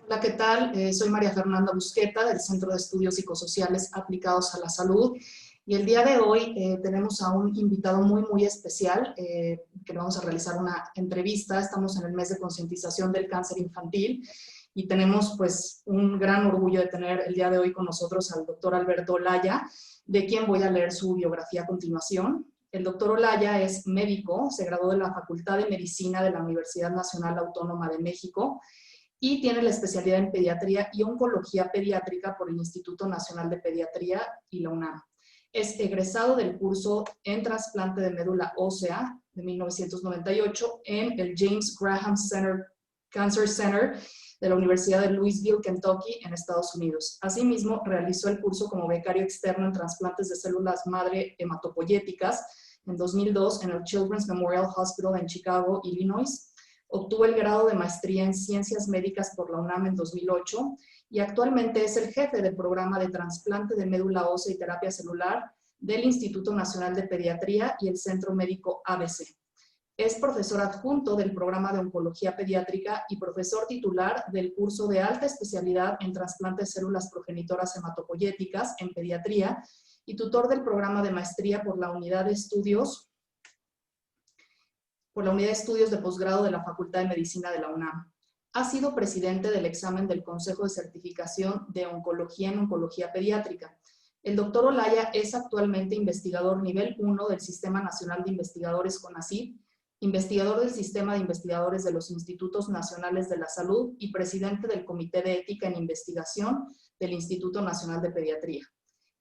Hola, ¿qué tal? Soy María Fernanda Busqueta del Centro de Estudios Psicosociales Aplicados a la Salud y el día de hoy tenemos a un invitado muy especial que le vamos a realizar una entrevista. Estamos en el mes de concientización del cáncer infantil y tenemos pues un gran orgullo de tener el día de hoy con nosotros al doctor Alberto Olaya, de quien voy a leer su biografía a continuación. El doctor Olaya es médico, se graduó de la Facultad de Medicina de la Universidad Nacional Autónoma de México y tiene la especialidad en pediatría y oncología pediátrica por el Instituto Nacional de Pediatría y la UNAM. Es egresado del curso en trasplante de médula ósea de 1998 en el James Graham Cancer Center de la Universidad de Louisville, Kentucky, en Estados Unidos. Asimismo, realizó el curso como becario externo en trasplantes de células madre hematopoyéticas en 2002 en el Children's Memorial Hospital en Chicago, Illinois. Obtuvo el grado de maestría en Ciencias Médicas por la UNAM en 2008 y actualmente es el jefe del programa de trasplante de médula ósea y terapia celular del Instituto Nacional de Pediatría y el Centro Médico ABC. Es profesor adjunto del programa de oncología pediátrica y profesor titular del curso de alta especialidad en trasplante de células progenitoras hematopoyéticas en pediatría y tutor del programa de maestría por la unidad de estudios de posgrado de la Facultad de Medicina de la UNAM. Ha sido presidente del examen del Consejo de Certificación de Oncología en Oncología Pediátrica. El doctor Olaya es actualmente investigador nivel 1 del Sistema Nacional de Investigadores CONACYT, investigador del Sistema de Investigadores de los Institutos Nacionales de la Salud y presidente del Comité de Ética en Investigación del Instituto Nacional de Pediatría.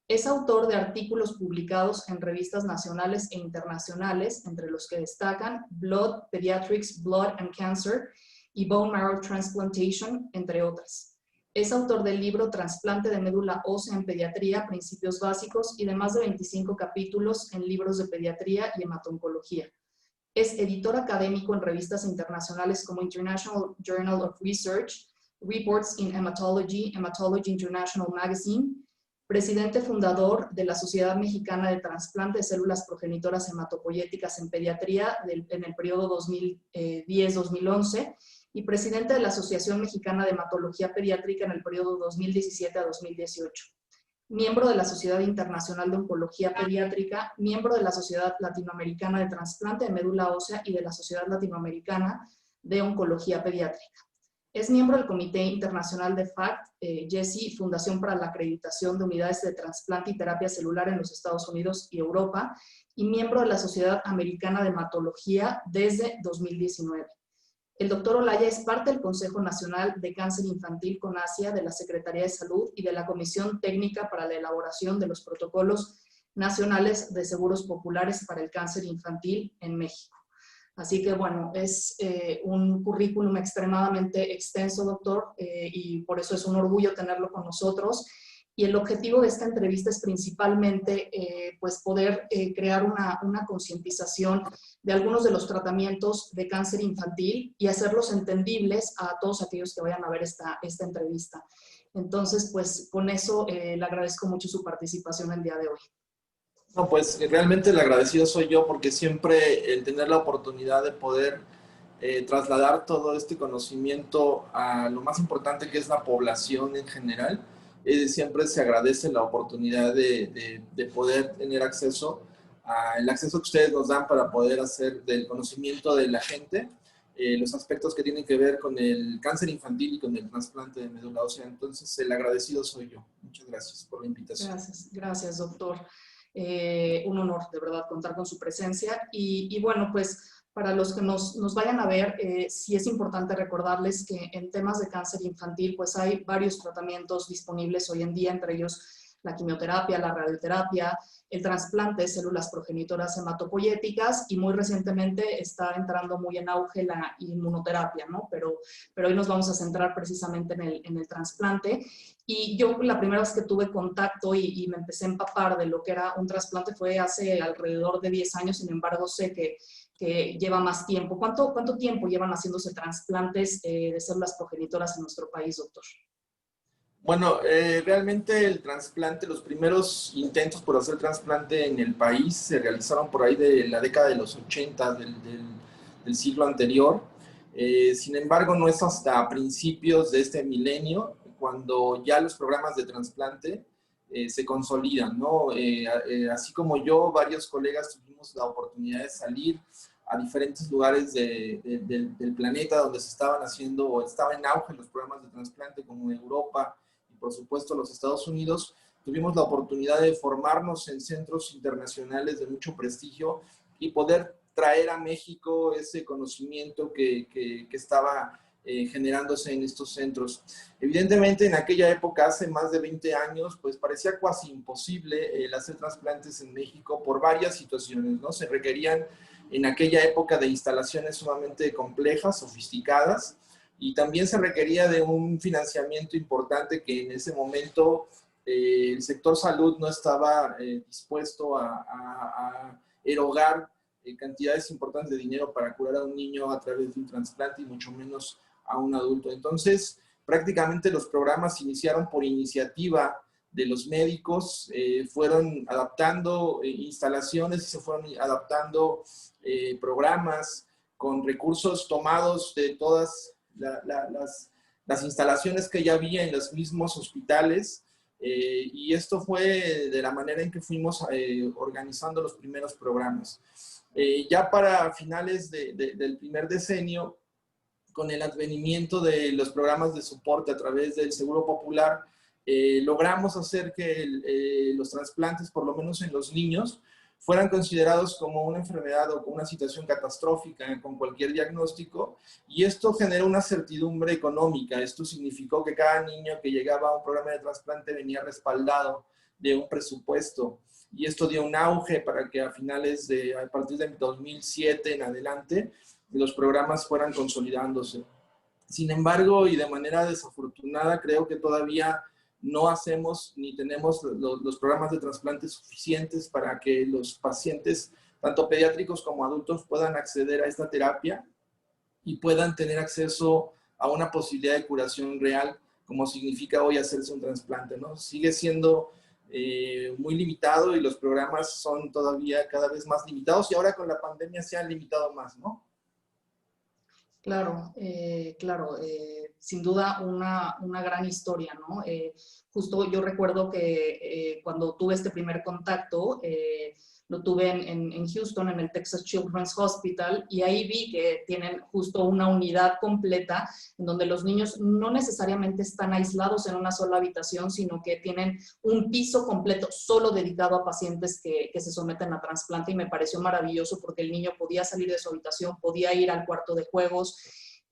Es autor de artículos publicados en revistas nacionales e internacionales, entre los que destacan Blood, Pediatrics, Blood and Cancer y Bone Marrow Transplantation, entre otras. Es autor del libro Trasplante de médula ósea en pediatría, principios básicos y de más de 25 capítulos en libros de pediatría y hematoncología. Es editor académico en revistas internacionales como International Journal of Research, Reports in Hematology, Hematology International Magazine, presidente fundador de la Sociedad Mexicana de Trasplante de Células Progenitoras Hematopoyéticas en Pediatría en el periodo 2010-2011 y presidente de la Asociación Mexicana de Hematología Pediátrica en el periodo 2017 a 2018. Miembro de la Sociedad Internacional de Oncología Pediátrica, miembro de la Sociedad Latinoamericana de Trasplante de Médula Ósea y de la Sociedad Latinoamericana de Oncología Pediátrica. Es miembro del Comité Internacional de FACT, JESI, Fundación para la Acreditación de Unidades de Trasplante y Terapia Celular en los Estados Unidos y Europa, y miembro de la Sociedad Americana de Hematología desde 2019. El doctor Olaya es parte del Consejo Nacional de Cáncer Infantil CONACYA de la Secretaría de Salud y de la Comisión Técnica para la Elaboración de los Protocolos Nacionales de Seguros Populares para el Cáncer Infantil en México. Así que bueno, es un currículum extremadamente extenso, doctor, y por eso es un orgullo tenerlo con nosotros. Y el objetivo de esta entrevista es principalmente pues poder crear una concientización de algunos de los tratamientos de cáncer infantil y hacerlos entendibles a todos aquellos que vayan a ver esta entrevista. Entonces, pues con eso le agradezco mucho su participación el día de hoy. No, pues realmente el agradecido soy yo porque siempre el tener la oportunidad de poder trasladar todo este conocimiento a lo más importante que es la población en general, siempre se agradece la oportunidad de poder tener acceso al acceso que ustedes nos dan para poder hacer del conocimiento de la gente los aspectos que tienen que ver con el cáncer infantil y con el trasplante de médula ósea. Entonces el agradecido soy yo. Muchas gracias por la invitación. Gracias, doctor. Un honor, de verdad, contar con su presencia. Y bueno, pues para los que nos vayan a ver, sí es importante recordarles que en temas de cáncer infantil, pues hay varios tratamientos disponibles hoy en día, entre ellos la quimioterapia, la radioterapia, el trasplante de células progenitoras hematopoyéticas y muy recientemente está entrando muy en auge la inmunoterapia, ¿no? Pero hoy nos vamos a centrar precisamente en el trasplante. Y yo la primera vez que tuve contacto y me empecé a empapar de lo que era un trasplante fue hace alrededor de 10 años, sin embargo sé que lleva más tiempo. ¿Cuánto tiempo llevan haciéndose trasplantes de células progenitoras en nuestro país, doctor? Bueno, realmente el trasplante, los primeros intentos por hacer trasplante en el país se realizaron por ahí de la década de los 80 del siglo anterior. Sin embargo, no es hasta principios de este milenio cuando ya los programas de trasplante se consolidan, ¿no? Así como yo, varios colegas tuvimos la oportunidad de salir a diferentes lugares del planeta donde se estaban haciendo o estaba en auge los programas de trasplante, como Europa y por supuesto los Estados Unidos. Tuvimos la oportunidad de formarnos en centros internacionales de mucho prestigio y poder traer a México ese conocimiento que estaba generándose en estos centros. Evidentemente, en aquella época, hace más de 20 años, pues parecía casi imposible el hacer trasplantes en México por varias situaciones, ¿no? Se requerían en aquella época de instalaciones sumamente complejas, sofisticadas, y también se requería de un financiamiento importante que en ese momento el sector salud no estaba dispuesto a erogar cantidades importantes de dinero para curar a un niño a través de un trasplante y mucho menos a un adulto. Entonces, prácticamente los programas iniciaron por iniciativa de los médicos, fueron adaptando instalaciones y se fueron adaptando programas con recursos tomados de todas las instalaciones que ya había en los mismos hospitales. Y esto fue de la manera en que fuimos organizando los primeros programas. Ya para finales del primer decenio, con el advenimiento de los programas de soporte a través del Seguro Popular, logramos hacer que los trasplantes, por lo menos en los niños, fueran considerados como una enfermedad o como una situación catastrófica con cualquier diagnóstico, y esto generó una certidumbre económica. Esto significó que cada niño que llegaba a un programa de trasplante venía respaldado de un presupuesto, y esto dio un auge para que a partir de 2007 en adelante, los programas fueran consolidándose. Sin embargo, y de manera desafortunada, creo que todavía no hacemos ni tenemos los programas de trasplante suficientes para que los pacientes, tanto pediátricos como adultos, puedan acceder a esta terapia y puedan tener acceso a una posibilidad de curación real, como significa hoy hacerse un trasplante, ¿no? Sigue siendo muy limitado y los programas son todavía cada vez más limitados, y ahora con la pandemia se han limitado más, ¿no? Claro, claro, sin duda una gran historia, ¿no? Justo yo recuerdo que cuando tuve este primer contacto, lo tuve en Houston, en el Texas Children's Hospital, y ahí vi que tienen justo una unidad completa en donde los niños no necesariamente están aislados en una sola habitación, sino que tienen un piso completo solo dedicado a pacientes que se someten a trasplante, y me pareció maravilloso porque el niño podía salir de su habitación, podía ir al cuarto de juegos,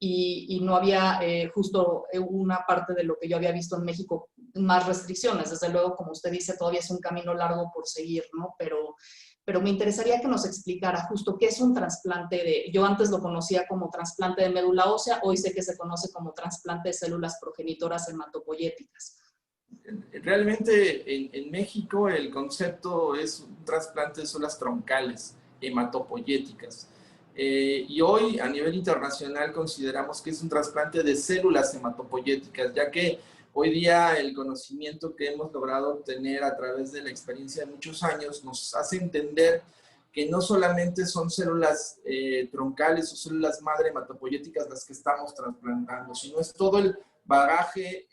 y no había justo una parte de lo que yo había visto en México, más restricciones. Desde luego, como usted dice, todavía es un camino largo por seguir, ¿no? Pero me interesaría que nos explicara justo qué es un trasplante yo antes lo conocía como trasplante de médula ósea, hoy sé que se conoce como trasplante de células progenitoras hematopoyéticas. Realmente en México el concepto es un trasplante de células troncales hematopoyéticas. Y hoy a nivel internacional consideramos que es un trasplante de células hematopoyéticas, ya que hoy día el conocimiento que hemos logrado obtener a través de la experiencia de muchos años nos hace entender que no solamente son células troncales o células madre hematopoyéticas las que estamos trasplantando, sino es todo el bagaje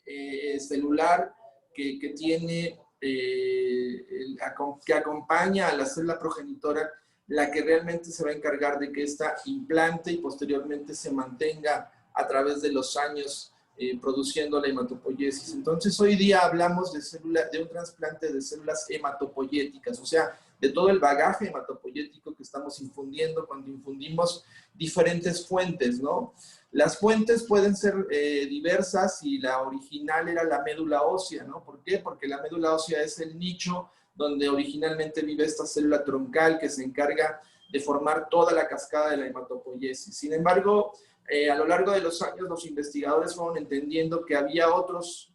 celular que tiene, que acompaña a la célula progenitora, la que realmente se va a encargar de que ésta implante y posteriormente se mantenga a través de los años produciendo la hematopoiesis. Entonces, hoy día hablamos de un trasplante de células hematopoyéticas, o sea, de todo el bagaje hematopoyético que estamos infundiendo cuando infundimos diferentes fuentes, ¿no? Las fuentes pueden ser diversas, y la original era la médula ósea, ¿no? ¿Por qué? Porque la médula ósea es el nicho donde originalmente vive esta célula troncal que se encarga de formar toda la cascada de la hematopoiesis. Sin embargo, a lo largo de los años los investigadores fueron entendiendo que había otros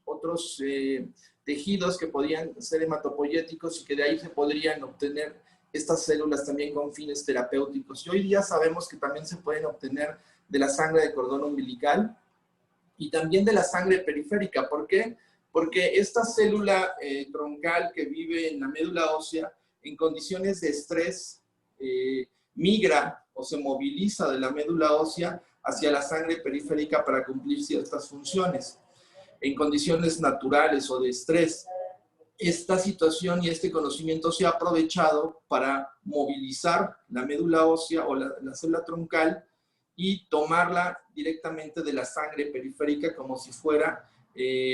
tejidos que podían ser hematopoyéticos y que de ahí se podrían obtener estas células también con fines terapéuticos. Y hoy día sabemos que también se pueden obtener de la sangre de cordón umbilical y también de la sangre periférica. ¿Por qué? Porque esta célula troncal que vive en la médula ósea, en condiciones de estrés, migra o se moviliza de la médula ósea hacia la sangre periférica para cumplir ciertas funciones. En condiciones naturales o de estrés, esta situación y este conocimiento se ha aprovechado para movilizar la médula ósea o la célula troncal y tomarla directamente de la sangre periférica como si fuera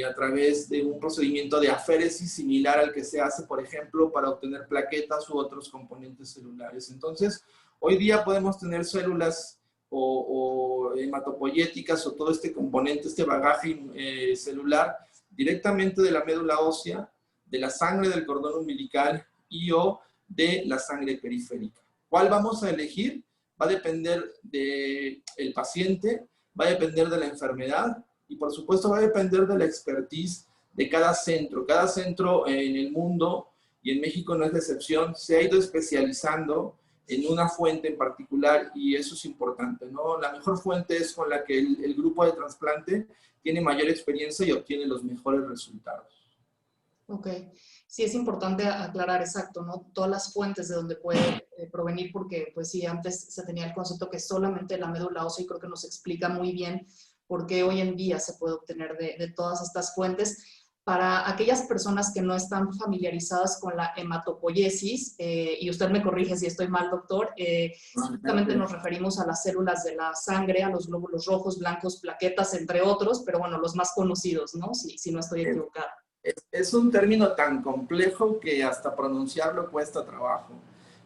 a través de un procedimiento de aféresis similar al que se hace, por ejemplo, para obtener plaquetas u otros componentes celulares. Entonces, hoy día podemos tener células o hematopoyéticas o todo este componente, este bagaje celular directamente de la médula ósea, de la sangre del cordón umbilical y o de la sangre periférica. ¿Cuál vamos a elegir? Va a depender del paciente, va a depender de la enfermedad y por supuesto va a depender de la expertise de cada centro. Cada centro en el mundo, y en México no es la excepción, se ha ido especializando en una fuente en particular y eso es importante, ¿no? La mejor fuente es con la que el grupo de trasplante tiene mayor experiencia y obtiene los mejores resultados. Ok, sí es importante aclarar, exacto, ¿no? Todas las fuentes de donde puede provenir, porque pues sí, antes se tenía el concepto que solamente la médula ósea y creo que nos explica muy bien por qué hoy en día se puede obtener de todas estas fuentes. Para aquellas personas que no están familiarizadas con la hematopoiesis, y usted me corrige si estoy mal, doctor, justamente nos referimos a las células de la sangre, a los glóbulos rojos, blancos, plaquetas, entre otros, pero bueno, los más conocidos, ¿no? Si no estoy equivocada. Es un término tan complejo que hasta pronunciarlo cuesta trabajo.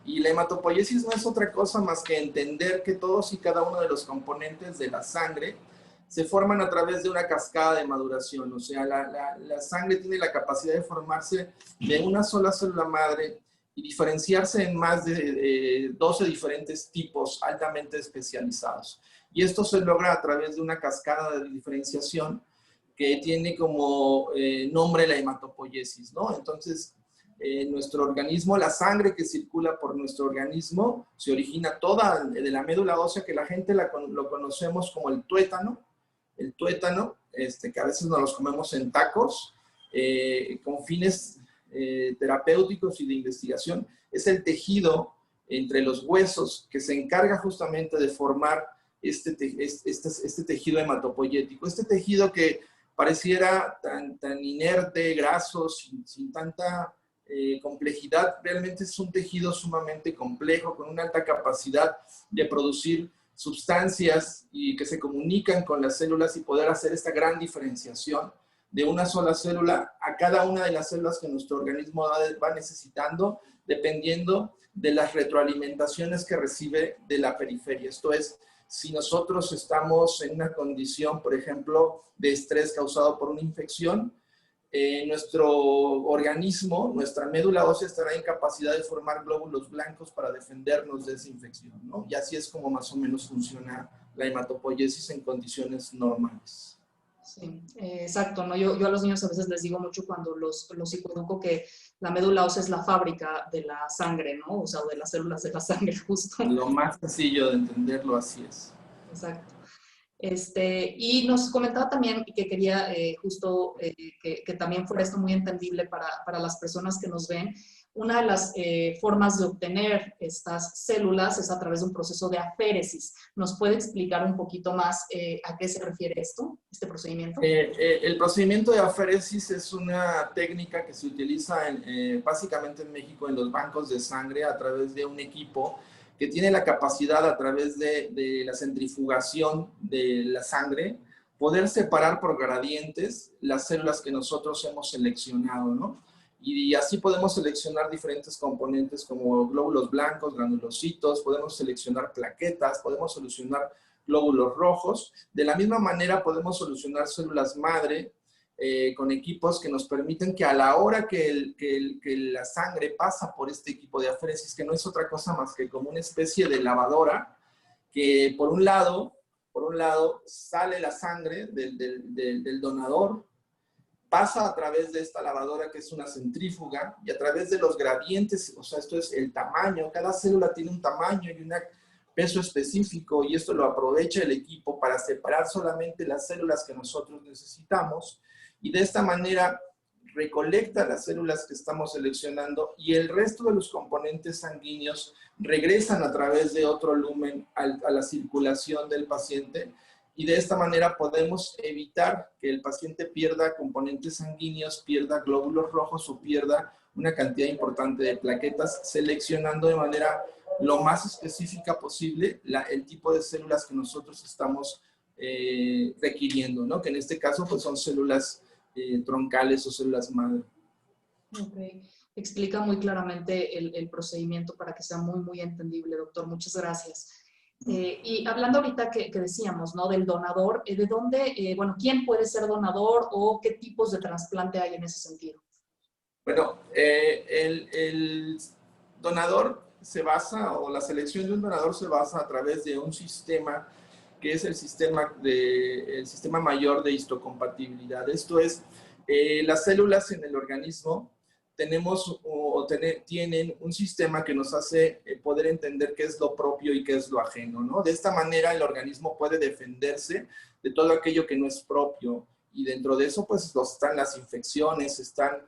Y la hematopoiesis no es otra cosa más que entender que todos y cada uno de los componentes de la sangre se forman a través de una cascada de maduración. O sea, la sangre tiene la capacidad de formarse de una sola célula madre y diferenciarse en más de 12 diferentes tipos altamente especializados. Y esto se logra a través de una cascada de diferenciación que tiene como nombre la hematopoiesis, ¿no? Entonces, nuestro organismo, la sangre que circula por nuestro organismo, se origina toda de la médula ósea, que la gente lo conocemos como el tuétano, que a veces nos los comemos en tacos, con fines terapéuticos y de investigación. Es el tejido entre los huesos que se encarga justamente de formar este tejido hematopoyético, este tejido que pareciera tan inerte, graso, sin tanta complejidad. Realmente es un tejido sumamente complejo, con una alta capacidad de producir sustancias y que se comunican con las células y poder hacer esta gran diferenciación de una sola célula a cada una de las células que nuestro organismo va necesitando, dependiendo de las retroalimentaciones que recibe de la periferia. Esto es, si nosotros estamos en una condición, por ejemplo, de estrés causado por una infección, nuestro organismo, nuestra médula ósea estará en capacidad de formar glóbulos blancos para defendernos de esa infección, ¿no? Y así es como más o menos funciona la hematopoiesis en condiciones normales. Sí, exacto, ¿no? Yo a los niños a veces les digo mucho cuando los psicoeduco que la médula ósea es la fábrica de la sangre, ¿no? O sea, de las células de la sangre, justo. Lo más sencillo de entenderlo, así es. Exacto. Y nos comentaba también que quería justo que también fuera esto muy entendible para las personas que nos ven. Una de las formas de obtener estas células es a través de un proceso de aféresis. ¿Nos puede explicar un poquito más a qué se refiere este procedimiento? El procedimiento de aféresis es una técnica que se utiliza básicamente en México en los bancos de sangre a través de un equipo que tiene la capacidad a través de la centrifugación de la sangre poder separar por gradientes las células que nosotros hemos seleccionado, ¿no? Y así podemos seleccionar diferentes componentes como glóbulos blancos, granulocitos, podemos seleccionar plaquetas, podemos solucionar glóbulos rojos. De la misma manera podemos solucionar células madre con equipos que nos permiten que a la hora que la sangre pasa por este equipo de aféresis, que no es otra cosa más que como una especie de lavadora, que por un lado sale la sangre del donador, pasa a través de esta lavadora que es una centrífuga y a través de los gradientes, o sea, esto es el tamaño, cada célula tiene un tamaño y un peso específico y esto lo aprovecha el equipo para separar solamente las células que nosotros necesitamos y de esta manera recolecta las células que estamos seleccionando y el resto de los componentes sanguíneos regresan a través de otro lumen a la circulación del paciente, y de esta manera podemos evitar que el paciente pierda componentes sanguíneos, pierda glóbulos rojos o pierda una cantidad importante de plaquetas, seleccionando de manera lo más específica posible el tipo de células que nosotros estamos requiriendo, ¿no? Que en este caso pues, son células troncales o células madre. Ok. Explica muy claramente el procedimiento para que sea muy entendible, doctor. Muchas gracias. Y hablando ahorita que decíamos, ¿no? Del donador, ¿de dónde, bueno, quién puede ser donador o qué tipos de trasplante hay en ese sentido? Bueno, el donador se basa, o la selección de un donador se basa a través de un sistema que es el sistema mayor de histocompatibilidad. Esto es, las células en el organismo tienen un sistema que nos hace poder entender qué es lo propio y qué es lo ajeno, ¿no? De esta manera el organismo puede defenderse de todo aquello que no es propio, y dentro de eso pues están las infecciones, están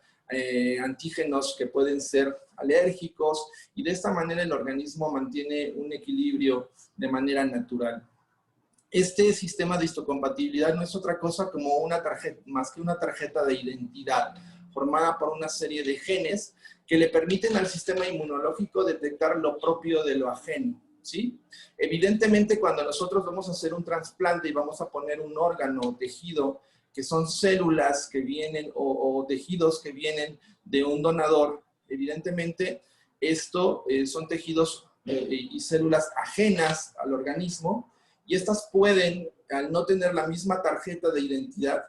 antígenos que pueden ser alérgicos, y de esta manera el organismo mantiene un equilibrio de manera natural. Este sistema de histocompatibilidad no es otra cosa como una tarjeta, más que una tarjeta de identidad formada por una serie de genes que le permiten al sistema inmunológico detectar lo propio de lo ajeno, ¿sí? Evidentemente, cuando nosotros vamos a hacer un trasplante y vamos a poner un órgano o tejido, que son células que vienen o tejidos que vienen de un donador, evidentemente esto son tejidos y células ajenas al organismo, y estas pueden, al no tener la misma tarjeta de identidad,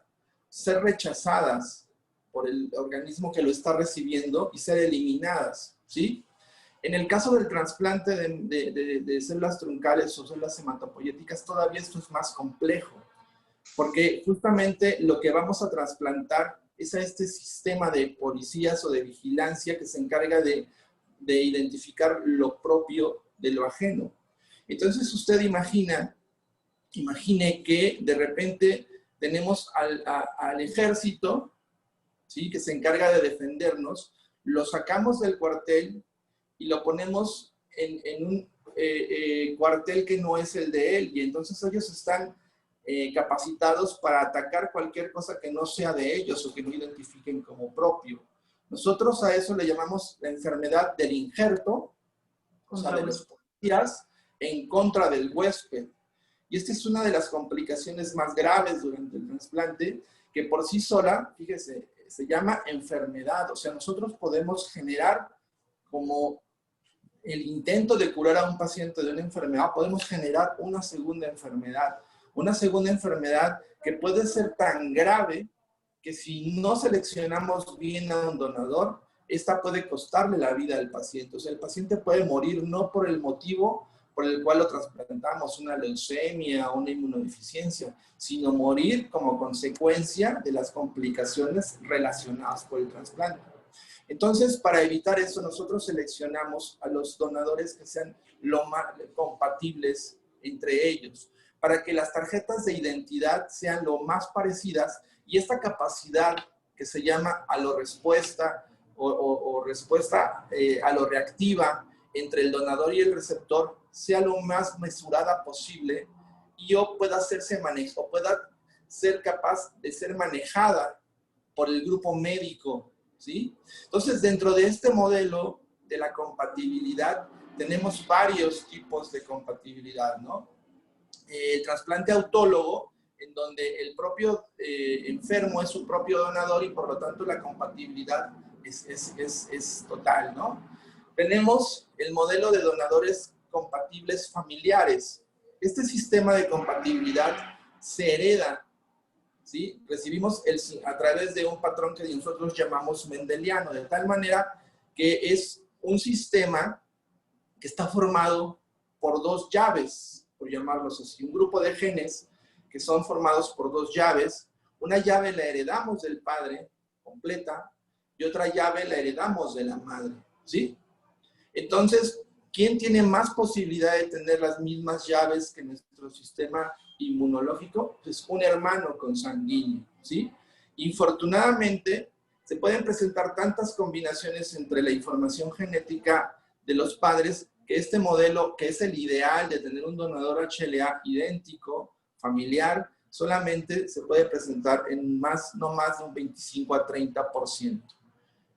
ser rechazadas por el organismo que lo está recibiendo y ser eliminadas, ¿sí? En el caso del trasplante de células truncales o células hematopoyéticas, todavía esto es más complejo, porque justamente lo que vamos a trasplantar es a este sistema de policías o de vigilancia que se encarga de identificar lo propio de lo ajeno. Entonces usted imagine que de repente tenemos al ejército, ¿sí? Que se encarga de defendernos, lo sacamos del cuartel y lo ponemos en un cuartel que no es el de él, y entonces ellos están capacitados para atacar cualquier cosa que no sea de ellos o que no identifiquen como propio. Nosotros a eso le llamamos la enfermedad del injerto, o sea, de los policías en contra del huésped. Y esta es una de las complicaciones más graves durante el trasplante, que por sí sola, fíjese, se llama enfermedad. O sea, nosotros podemos generar, como el intento de curar a un paciente de una enfermedad, podemos generar una segunda enfermedad que puede ser tan grave que si no seleccionamos bien a un donador, esta puede costarle la vida al paciente. O sea, el paciente puede morir no por el motivo por el cual lo trasplantamos, una leucemia o una inmunodeficiencia, sino morir como consecuencia de las complicaciones relacionadas por el trasplante. Entonces, para evitar eso, nosotros seleccionamos a los donadores que sean lo más compatibles entre ellos, para que las tarjetas de identidad sean lo más parecidas, y esta capacidad que se llama alorrespuesta o respuesta alorreactiva entre el donador y el receptor sea lo más mesurada posible, y pueda ser capaz de ser manejada por el grupo médico, ¿sí? Entonces, dentro de este modelo de la compatibilidad, tenemos varios tipos de compatibilidad, ¿no? El trasplante autólogo, en donde el propio enfermo es su propio donador y por lo tanto la compatibilidad es total, ¿no? Tenemos el modelo de donadores compatibles familiares. Este sistema de compatibilidad se hereda, ¿sí? Recibimos a través de un patrón que nosotros llamamos mendeliano, de tal manera que es un sistema que está formado por dos llaves, por llamarlos así, un grupo de genes que son formados por dos llaves. Una llave la heredamos del padre completa y otra llave la heredamos de la madre, ¿sí? Entonces, ¿quién tiene más posibilidad de tener las mismas llaves que nuestro sistema inmunológico? Pues un hermano consanguíneo, ¿sí? Infortunadamente, se pueden presentar tantas combinaciones entre la información genética de los padres que este modelo, que es el ideal de tener un donador HLA idéntico, familiar, solamente se puede presentar en no más de un 25 a 30%.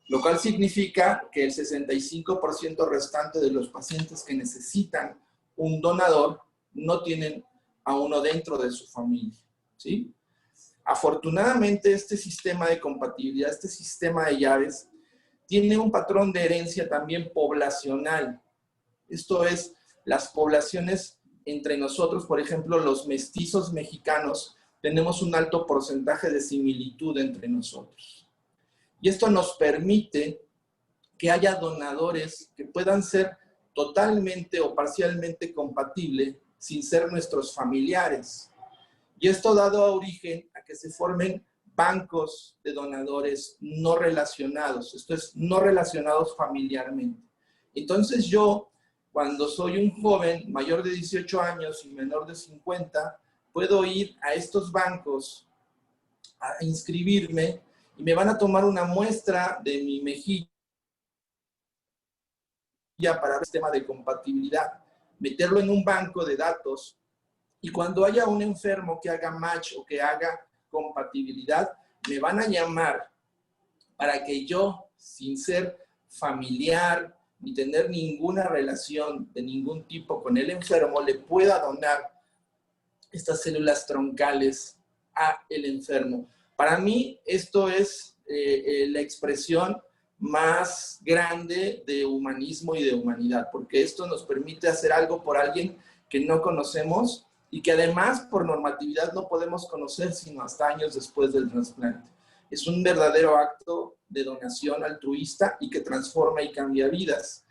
Lo cual significa que el 65% restante de los pacientes que necesitan un donador no tienen a uno dentro de su familia, ¿sí? Afortunadamente, este sistema de compatibilidad, este sistema de llaves, tiene un patrón de herencia también poblacional. Esto es, las poblaciones entre nosotros, por ejemplo, los mestizos mexicanos, tenemos un alto porcentaje de similitud entre nosotros. Y esto nos permite que haya donadores que puedan ser totalmente o parcialmente compatibles sin ser nuestros familiares. Y esto ha dado origen a que se formen bancos de donadores no relacionados, esto es, no relacionados familiarmente. Entonces yo, cuando soy un joven mayor de 18 años y menor de 50, puedo ir a estos bancos a inscribirme y me van a tomar una muestra de mi mejilla para el sistema de compatibilidad, meterlo en un banco de datos y cuando haya un enfermo que haga match o que haga compatibilidad, me van a llamar para que yo, sin ser familiar ni tener ninguna relación de ningún tipo con el enfermo, le pueda donar estas células troncales a el enfermo. Para mí, esto es la expresión más grande de humanismo y de humanidad, porque esto nos permite hacer algo por alguien que no conocemos y que además por normatividad no podemos conocer sino hasta años después del trasplante. Es un verdadero acto de donación altruista y que transforma y cambia vidas.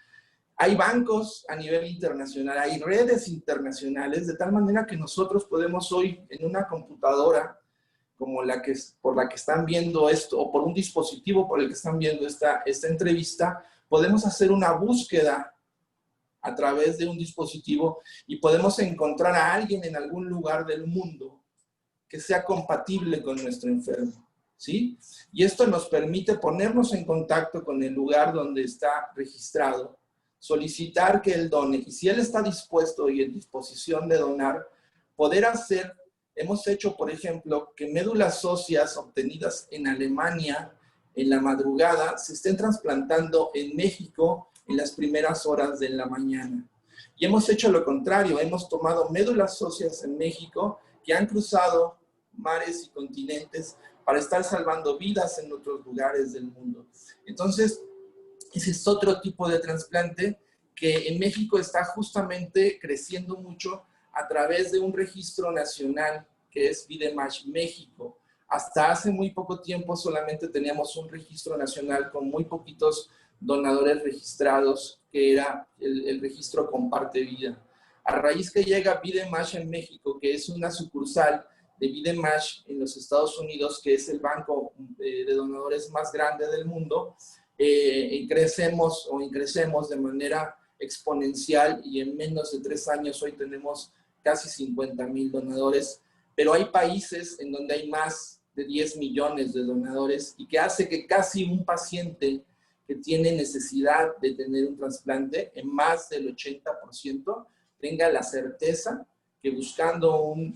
Hay bancos a nivel internacional, hay redes internacionales, de tal manera que nosotros podemos hoy en una computadora como por la que están viendo esto, o por un dispositivo por el que están viendo esta entrevista, podemos hacer una búsqueda a través de un dispositivo y podemos encontrar a alguien en algún lugar del mundo que sea compatible con nuestro enfermo, ¿sí? Y esto nos permite ponernos en contacto con el lugar donde está registrado, solicitar que él done, y si él está dispuesto y en disposición de donar, poder hacer. Hemos hecho, por ejemplo, que médulas óseas obtenidas en Alemania en la madrugada se estén trasplantando en México en las primeras horas de la mañana. Y hemos hecho lo contrario, hemos tomado médulas óseas en México que han cruzado mares y continentes para estar salvando vidas en otros lugares del mundo. Entonces, ese es otro tipo de trasplante que en México está justamente creciendo mucho a través de un registro nacional que es VideMatch México. Hasta hace muy poco tiempo solamente teníamos un registro nacional con muy poquitos donadores registrados, que era el registro Comparte Vida. A raíz que llega VideMatch en México, que es una sucursal de VideMatch en los Estados Unidos, que es el banco de donadores más grande del mundo, crecemos de manera exponencial y en menos de 3 años hoy tenemos casi 50,000 donadores, pero hay países en donde hay más de 10 millones de donadores y que hace que casi un paciente que tiene necesidad de tener un trasplante, en más del 80%, tenga la certeza que buscando un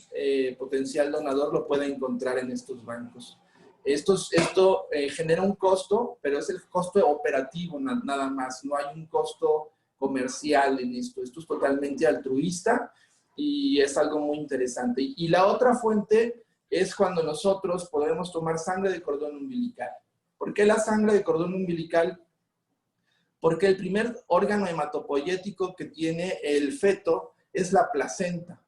potencial donador lo pueda encontrar en estos bancos. Esto genera un costo, pero es el costo operativo nada más, no hay un costo comercial en esto. Esto es totalmente altruista y es algo muy interesante. Y la otra fuente es cuando nosotros podemos tomar sangre de cordón umbilical. ¿Por qué la sangre de cordón umbilical? Porque el primer órgano hematopoyético que tiene el feto es la placenta.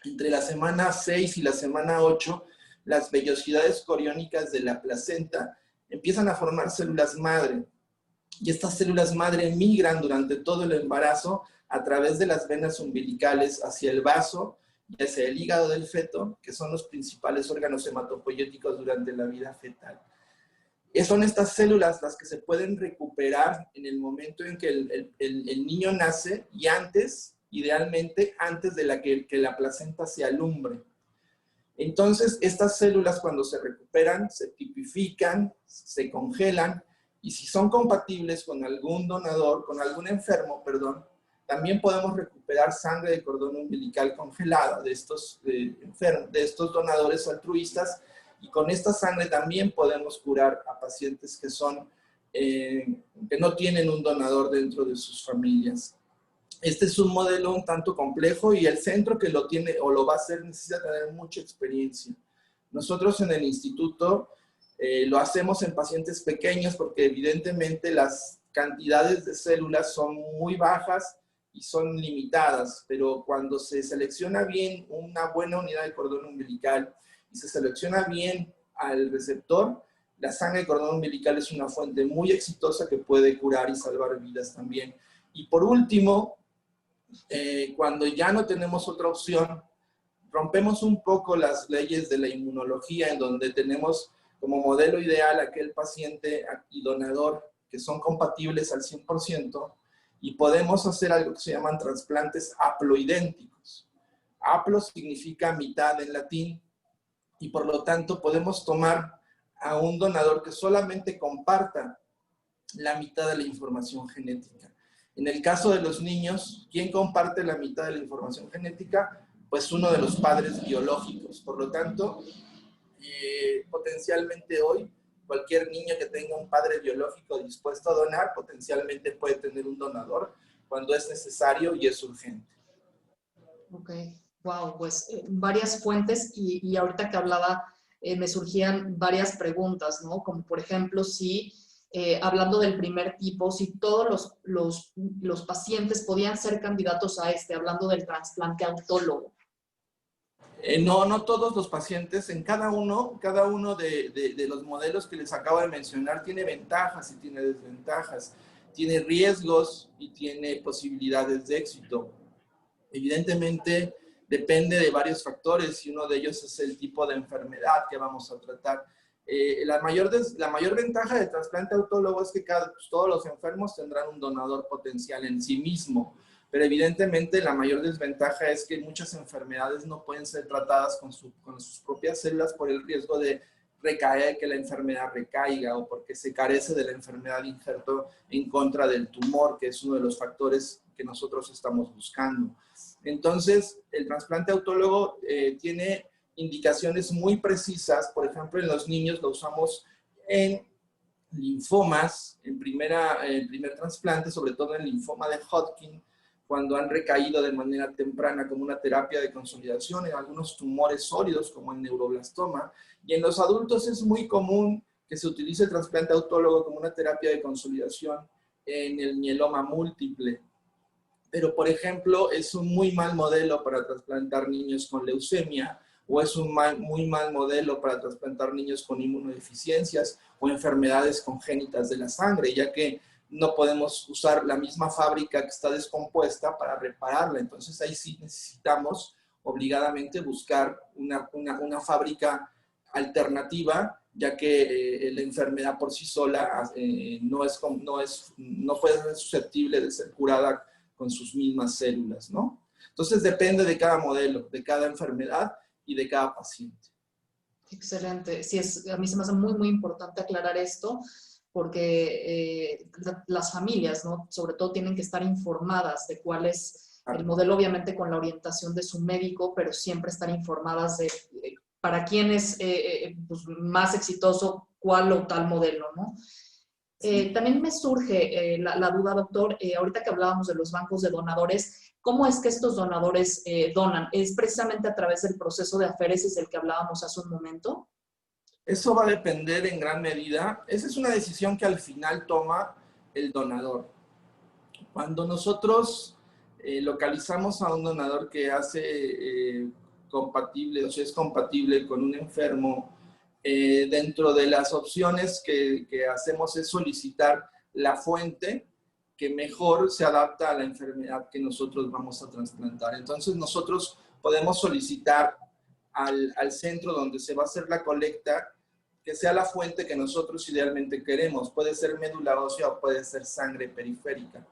Entre la semana 6 y la semana 8, las vellosidades coriónicas de la placenta empiezan a formar células madre. Y estas células madre migran durante todo el embarazo a través de las venas umbilicales hacia el vaso y hacia el hígado del feto, que son los principales órganos hematopoyéticos durante la vida fetal. Son estas células las que se pueden recuperar en el momento en que el niño nace y antes, idealmente, antes de que la placenta se alumbre. Entonces, estas células cuando se recuperan, se tipifican, se congelan, y si son compatibles con algún donador, con algún enfermo, perdón, también podemos recuperar sangre de cordón umbilical congelada de estos donadores altruistas, y con esta sangre también podemos curar a pacientes que que no tienen un donador dentro de sus familias. Este es un modelo un tanto complejo y el centro que lo tiene o lo va a hacer necesita tener mucha experiencia. Nosotros en el instituto lo hacemos en pacientes pequeños porque evidentemente las cantidades de células son muy bajas y son limitadas, pero cuando se selecciona bien una buena unidad de cordón umbilical y se selecciona bien al receptor, la sangre de cordón umbilical es una fuente muy exitosa que puede curar y salvar vidas también. Y por último, cuando ya no tenemos otra opción, rompemos un poco las leyes de la inmunología, en donde tenemos como modelo ideal aquel paciente y donador que son compatibles al 100%, y podemos hacer algo que se llaman trasplantes haploidénticos. Haplo significa mitad en latín, y por lo tanto podemos tomar a un donador que solamente comparta la mitad de la información genética. En el caso de los niños, ¿quién comparte la mitad de la información genética? Pues uno de los padres biológicos. Por lo tanto, potencialmente hoy, cualquier niño que tenga un padre biológico dispuesto a donar, potencialmente puede tener un donador cuando es necesario y es urgente. Ok, wow, pues varias fuentes y ahorita que hablaba me surgían varias preguntas, ¿no? Como por ejemplo, si hablando del primer tipo, si todos los pacientes podían ser candidatos a hablando del trasplante autólogo. No, no todos los pacientes, en cada uno de los modelos que les acabo de mencionar tiene ventajas y tiene desventajas, tiene riesgos y tiene posibilidades de éxito. Evidentemente, depende de varios factores y uno de ellos es el tipo de enfermedad que vamos a tratar. La mayor ventaja del trasplante autólogo es que todos los enfermos tendrán un donador potencial en sí mismo, pero evidentemente la mayor desventaja es que muchas enfermedades no pueden ser tratadas con sus propias células por el riesgo de que la enfermedad recaiga o porque se carece de la enfermedad injerto en contra del tumor, que es uno de los factores que nosotros estamos buscando. Entonces, el trasplante autólogo tiene indicaciones muy precisas. Por ejemplo, en los niños lo usamos en linfomas, en primer trasplante, sobre todo en linfoma de Hodgkin, cuando han recaído de manera temprana como una terapia de consolidación, en algunos tumores sólidos como el neuroblastoma, y en los adultos es muy común que se utilice el trasplante autólogo como una terapia de consolidación en el mieloma múltiple. Pero, por ejemplo, es un muy mal modelo para trasplantar niños con leucemia, o es un muy mal modelo para trasplantar niños con inmunodeficiencias o enfermedades congénitas de la sangre, ya que no podemos usar la misma fábrica que está descompuesta para repararla. Entonces ahí sí necesitamos obligadamente buscar una fábrica alternativa, ya que la enfermedad por sí sola no puede ser susceptible de ser curada con sus mismas células, ¿no? Entonces depende de cada modelo, de cada enfermedad y de cada paciente. Excelente. Sí, a mí se me hace muy, muy importante aclarar esto porque las familias, ¿no? Sobre todo tienen que estar informadas de cuál es el modelo, obviamente con la orientación de su médico, pero siempre estar informadas de para quién es pues, más exitoso cuál o tal modelo, ¿no? También me surge la duda, doctor, ahorita que hablábamos de los bancos de donadores, ¿cómo es que estos donadores donan? ¿Es precisamente a través del proceso de aféresis del que hablábamos hace un momento? Eso va a depender en gran medida. Esa es una decisión que al final toma el donador. Cuando nosotros localizamos a un donador que hace compatible, o sea, es compatible con un enfermo, dentro de las opciones que hacemos es solicitar la fuente que mejor se adapta a la enfermedad que nosotros vamos a trasplantar. Entonces nosotros podemos solicitar al centro donde se va a hacer la colecta que sea la fuente que nosotros idealmente queremos. Puede ser médula ósea o puede ser sangre periférica.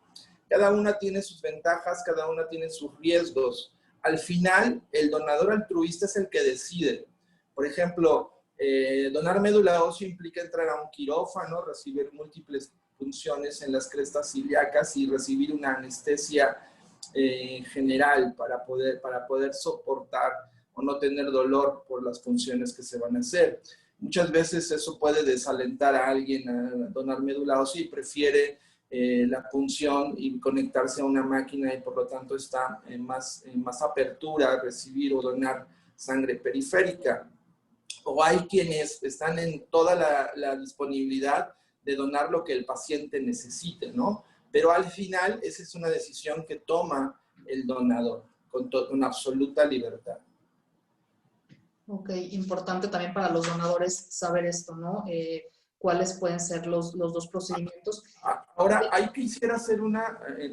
Cada una tiene sus ventajas, cada una tiene sus riesgos. Al final, el donador altruista es el que decide Por ejemplo, donar médula ósea implica entrar a un quirófano, recibir múltiples punciones en las crestas ilíacas y recibir una anestesia general para poder soportar o no tener dolor por las funciones que se van a hacer. Muchas veces eso puede desalentar a alguien a donar médula ósea y prefiere la punción y conectarse a una máquina y por lo tanto está en más apertura a recibir o donar sangre periférica. O hay quienes están en toda la disponibilidad de donar lo que el paciente necesite, ¿no? Pero al final esa es una decisión que toma el donador con absoluta libertad. Ok, importante también para los donadores saber esto, ¿no? Cuáles pueden ser los dos procedimientos. Ahora, quisiera hacer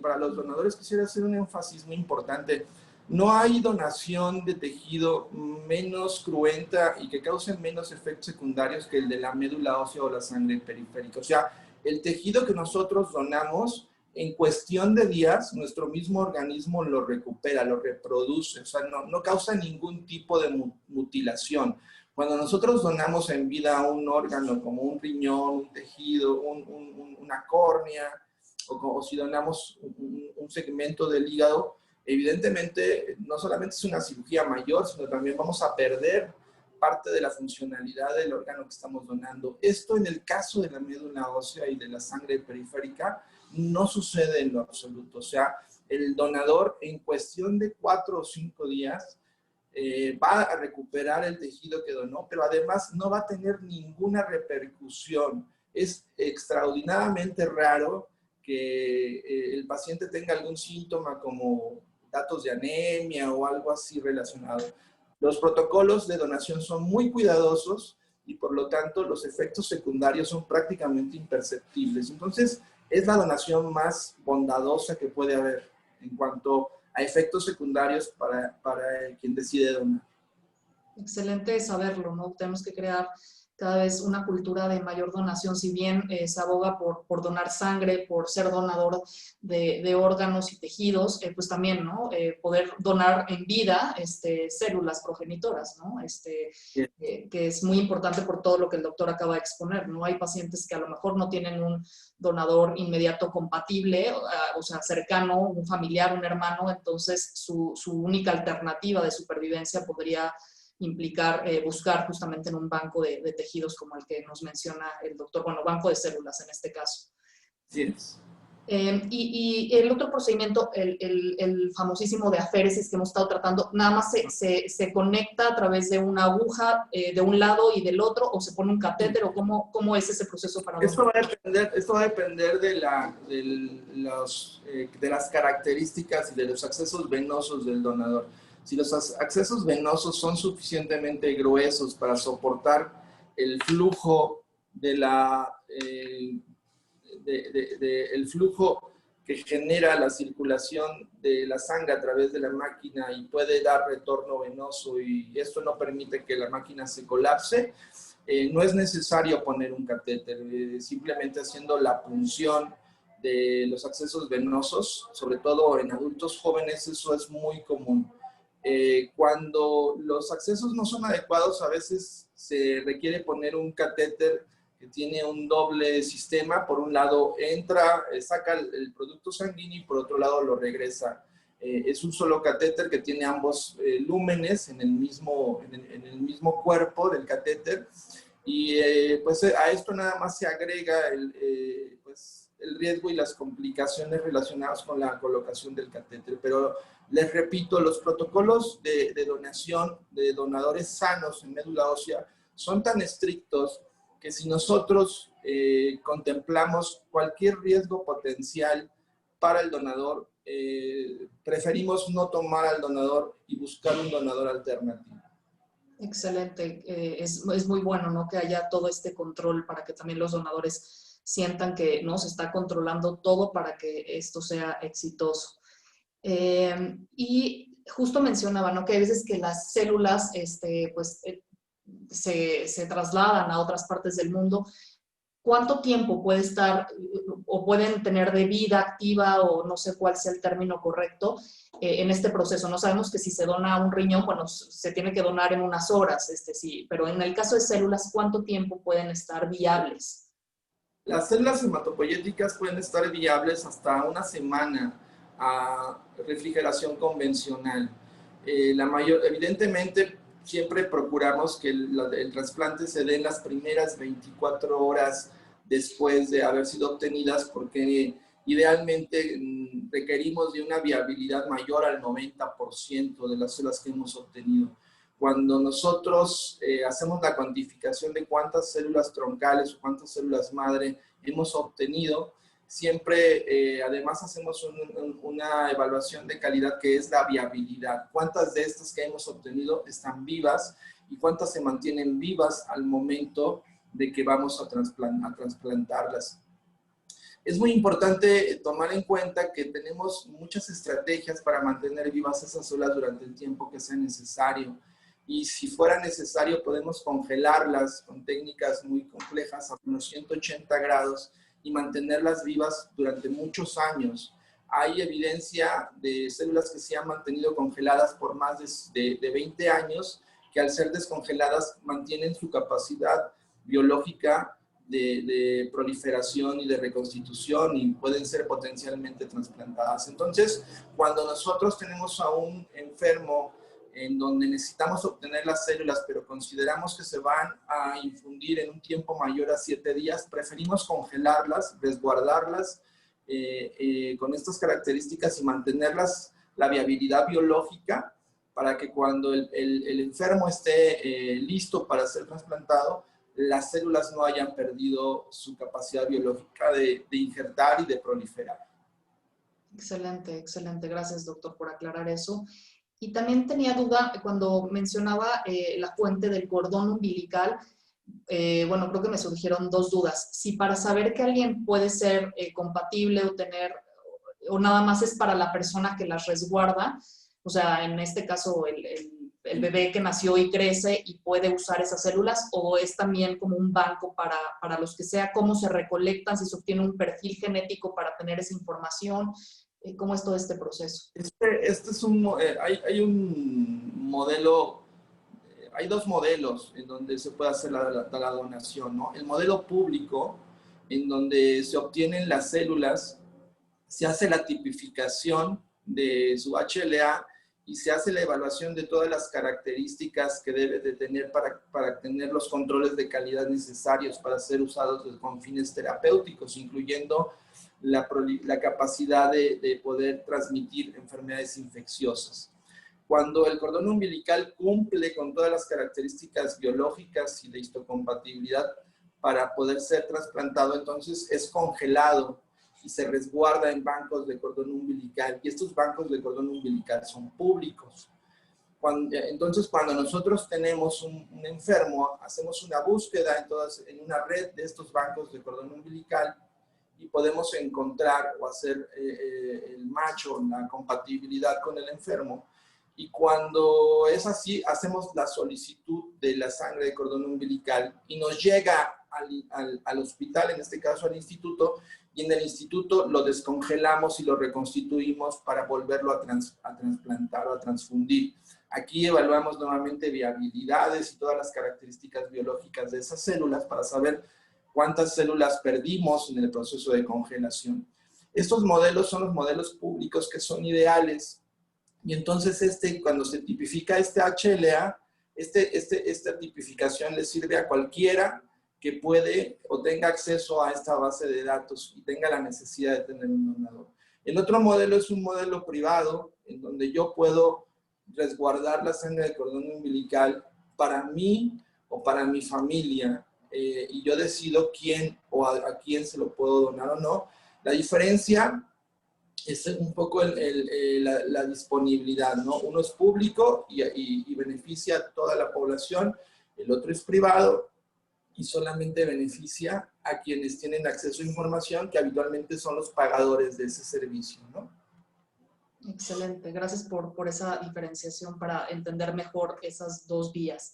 para los donadores quisiera hacer un énfasis muy importante. No hay donación de tejido menos cruenta y que cause menos efectos secundarios que el de la médula ósea o la sangre periférica. O sea, el tejido que nosotros donamos, en cuestión de días, nuestro mismo organismo lo recupera, lo reproduce. O sea, no causa ningún tipo de mutilación. Cuando nosotros donamos en vida un órgano como un riñón, un tejido, una córnea, o si donamos un segmento del hígado, evidentemente no solamente es una cirugía mayor, sino también vamos a perder parte de la funcionalidad del órgano que estamos donando. Esto en el caso de la médula ósea y de la sangre periférica no sucede en lo absoluto. O sea, el donador en cuestión de 4 o 5 días va a recuperar el tejido que donó, pero además no va a tener ninguna repercusión. Es extraordinariamente raro que el paciente tenga algún síntoma como datos de anemia o algo así relacionado. Los protocolos de donación son muy cuidadosos y por lo tanto los efectos secundarios son prácticamente imperceptibles. Entonces, es la donación más bondadosa que puede haber en cuanto a efectos secundarios para quien decide donar. Excelente saberlo, ¿no? Tenemos que crear cada vez una cultura de mayor donación, si bien se aboga por donar sangre, por ser donador de órganos y tejidos, pues también, ¿no? Poder donar en vida células progenitoras, ¿no? Que es muy importante por todo lo que el doctor acaba de exponer, ¿no? Hay pacientes que a lo mejor no tienen un donador inmediato compatible, o sea, cercano, un familiar, un hermano, entonces su única alternativa de supervivencia podría implicar buscar justamente en un banco de tejidos como el que nos menciona el doctor, bueno, banco de células en este caso. Sí. Y el otro procedimiento, el famosísimo de aféresis que hemos estado tratando, nada más se conecta a través de una aguja de un lado y del otro, o se pone un catéter, o cómo es ese proceso para donar. Esto va a depender de las características y de los accesos venosos del donador. Si los accesos venosos son suficientemente gruesos para soportar el flujo el flujo que genera la circulación de la sangre a través de la máquina y puede dar retorno venoso y esto no permite que la máquina se colapse, no es necesario poner un catéter, simplemente haciendo la punción de los accesos venosos, sobre todo en adultos jóvenes, eso es muy común. Cuando los accesos no son adecuados, a veces se requiere poner un catéter que tiene un doble sistema. Por un lado entra, saca el producto sanguíneo y por otro lado lo regresa. Es un solo catéter que tiene ambos lúmenes en el mismo cuerpo del catéter y pues a esto nada más se agrega el riesgo y las complicaciones relacionadas con la colocación del catéter. Pero les repito, los protocolos de donación de donadores sanos en médula ósea son tan estrictos que si nosotros contemplamos cualquier riesgo potencial para el donador, preferimos no tomar al donador y buscar un donador alternativo. Excelente. Es muy bueno, ¿no? Que haya todo este control para que también los donadores sientan que no se está controlando todo para que esto sea exitoso. Y justo mencionaba, ¿no? Que hay veces que las células, se trasladan a otras partes del mundo. ¿cuánto tiempo puede estar o pueden tener de vida activa, o no sé cuál sea el término correcto, en este proceso? No sabemos que si se dona un riñón, bueno, se tiene que donar en unas horas, sí, pero en el caso de células, ¿cuánto tiempo pueden estar viables? Las células hematopoyéticas pueden estar viables hasta una semana a refrigeración convencional. Evidentemente, siempre procuramos que el trasplante se dé en las primeras 24 horas después de haber sido obtenidas, porque idealmente requerimos de una viabilidad mayor al 90% de las células que hemos obtenido. Cuando nosotros hacemos la cuantificación de cuántas células troncales o cuántas células madre hemos obtenido, siempre además hacemos una evaluación de calidad que es la viabilidad. ¿Cuántas de estas que hemos obtenido están vivas y cuántas se mantienen vivas al momento de que vamos a trasplantarlas? Es muy importante tomar en cuenta que tenemos muchas estrategias para mantener vivas esas células durante el tiempo que sea necesario. Y si fuera necesario, podemos congelarlas con técnicas muy complejas a unos 180 grados y mantenerlas vivas durante muchos años. Hay evidencia de células que se han mantenido congeladas por más de 20 años, que al ser descongeladas mantienen su capacidad biológica de proliferación y de reconstitución y pueden ser potencialmente trasplantadas. Entonces, cuando nosotros tenemos a un enfermo en donde necesitamos obtener las células, pero consideramos que se van a infundir en un tiempo mayor a 7 días, preferimos congelarlas, resguardarlas con estas características y mantenerlas la viabilidad biológica para que cuando el enfermo esté listo para ser trasplantado, las células no hayan perdido su capacidad biológica de injertar y de proliferar. Excelente, excelente. Gracias, doctor, por aclarar eso. Y también tenía duda cuando mencionaba la fuente del cordón umbilical. Bueno, creo que me surgieron dos dudas. Si para saber que alguien puede ser compatible o tener, o nada más es para la persona que las resguarda, o sea, en este caso el bebé que nació y crece y puede usar esas células, o es también como un banco para los que sea, cómo se recolectan, si se obtiene un perfil genético para tener esa información, cómo es todo este proceso. Este es hay un modelo, hay dos modelos en donde se puede hacer la donación, ¿no? El modelo público, en donde se obtienen las células, se hace la tipificación de su HLA y se hace la evaluación de todas las características que debe de tener para tener los controles de calidad necesarios para ser usados con fines terapéuticos, incluyendo la capacidad de poder transmitir enfermedades infecciosas. Cuando el cordón umbilical cumple con todas las características biológicas y de histocompatibilidad para poder ser trasplantado, entonces es congelado y se resguarda en bancos de cordón umbilical. Y estos bancos de cordón umbilical son públicos. Entonces, cuando nosotros tenemos un enfermo, hacemos una búsqueda en una red de estos bancos de cordón umbilical y podemos encontrar o hacer el match o la compatibilidad con el enfermo. Y cuando es así, hacemos la solicitud de la sangre de cordón umbilical y nos llega al hospital, en este caso al instituto, y en el instituto lo descongelamos y lo reconstituimos para volverlo a trasplantar o a transfundir. Aquí evaluamos nuevamente viabilidades y todas las características biológicas de esas células para saber cuántas células perdimos en el proceso de congelación. Estos modelos son los modelos públicos que son ideales. Y entonces cuando se tipifica este HLA, esta tipificación le sirve a cualquiera que puede o tenga acceso a esta base de datos y tenga la necesidad de tener un donador. El otro modelo es un modelo privado, en donde yo puedo resguardar la sangre de cordón umbilical para mí o para mi familia, y yo decido quién o a quién se lo puedo donar o no. La diferencia es un poco la disponibilidad, ¿no? Uno es público y beneficia a toda la población, el otro es privado y solamente beneficia a quienes tienen acceso a información, que habitualmente son los pagadores de ese servicio, ¿no? Excelente, gracias por esa diferenciación para entender mejor esas dos vías.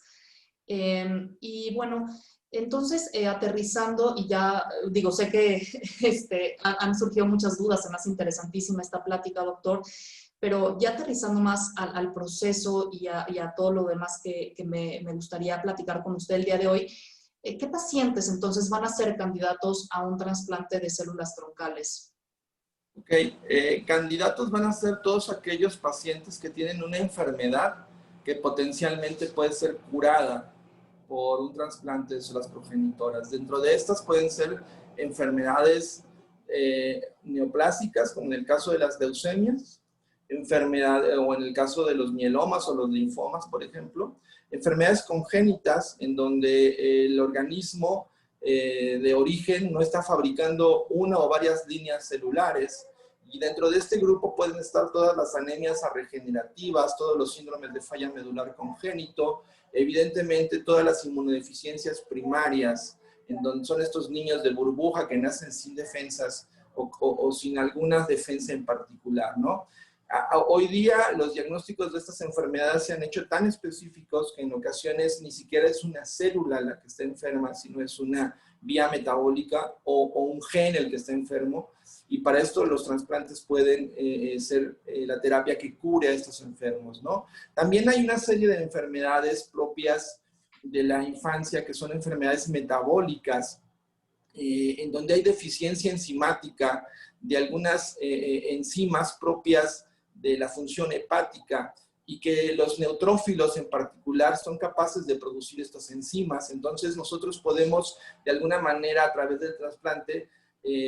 Y bueno, Entonces, aterrizando, y ya digo, sé que han surgido muchas dudas, se me hace interesantísima esta plática, doctor, pero ya aterrizando más al proceso y a todo lo demás que me gustaría platicar con usted el día de hoy, ¿qué pacientes entonces van a ser candidatos a un trasplante de células troncales? Ok, candidatos van a ser todos aquellos pacientes que tienen una enfermedad que potencialmente puede ser curada por un trasplante de células progenitoras. Dentro de estas pueden ser enfermedades neoplásicas, como en el caso de las leucemias, o en el caso de los mielomas o los linfomas, por ejemplo, enfermedades congénitas en donde el organismo de origen no está fabricando una o varias líneas celulares, y dentro de este grupo pueden estar todas las anemias regenerativas, todos los síndromes de falla medular congénito, evidentemente todas las inmunodeficiencias primarias, en donde son estos niños de burbuja que nacen sin defensas o sin alguna defensa en particular, ¿no? Hoy día los diagnósticos de estas enfermedades se han hecho tan específicos que en ocasiones ni siquiera es una célula la que está enferma, sino es una vía metabólica o un gen el que está enfermo. Y para esto los trasplantes pueden ser la terapia que cure a estos enfermos, ¿no? También hay una serie de enfermedades propias de la infancia que son enfermedades metabólicas, en donde hay deficiencia enzimática de algunas enzimas propias de la función hepática y que los neutrófilos en particular son capaces de producir estas enzimas. Entonces nosotros podemos de alguna manera a través del trasplante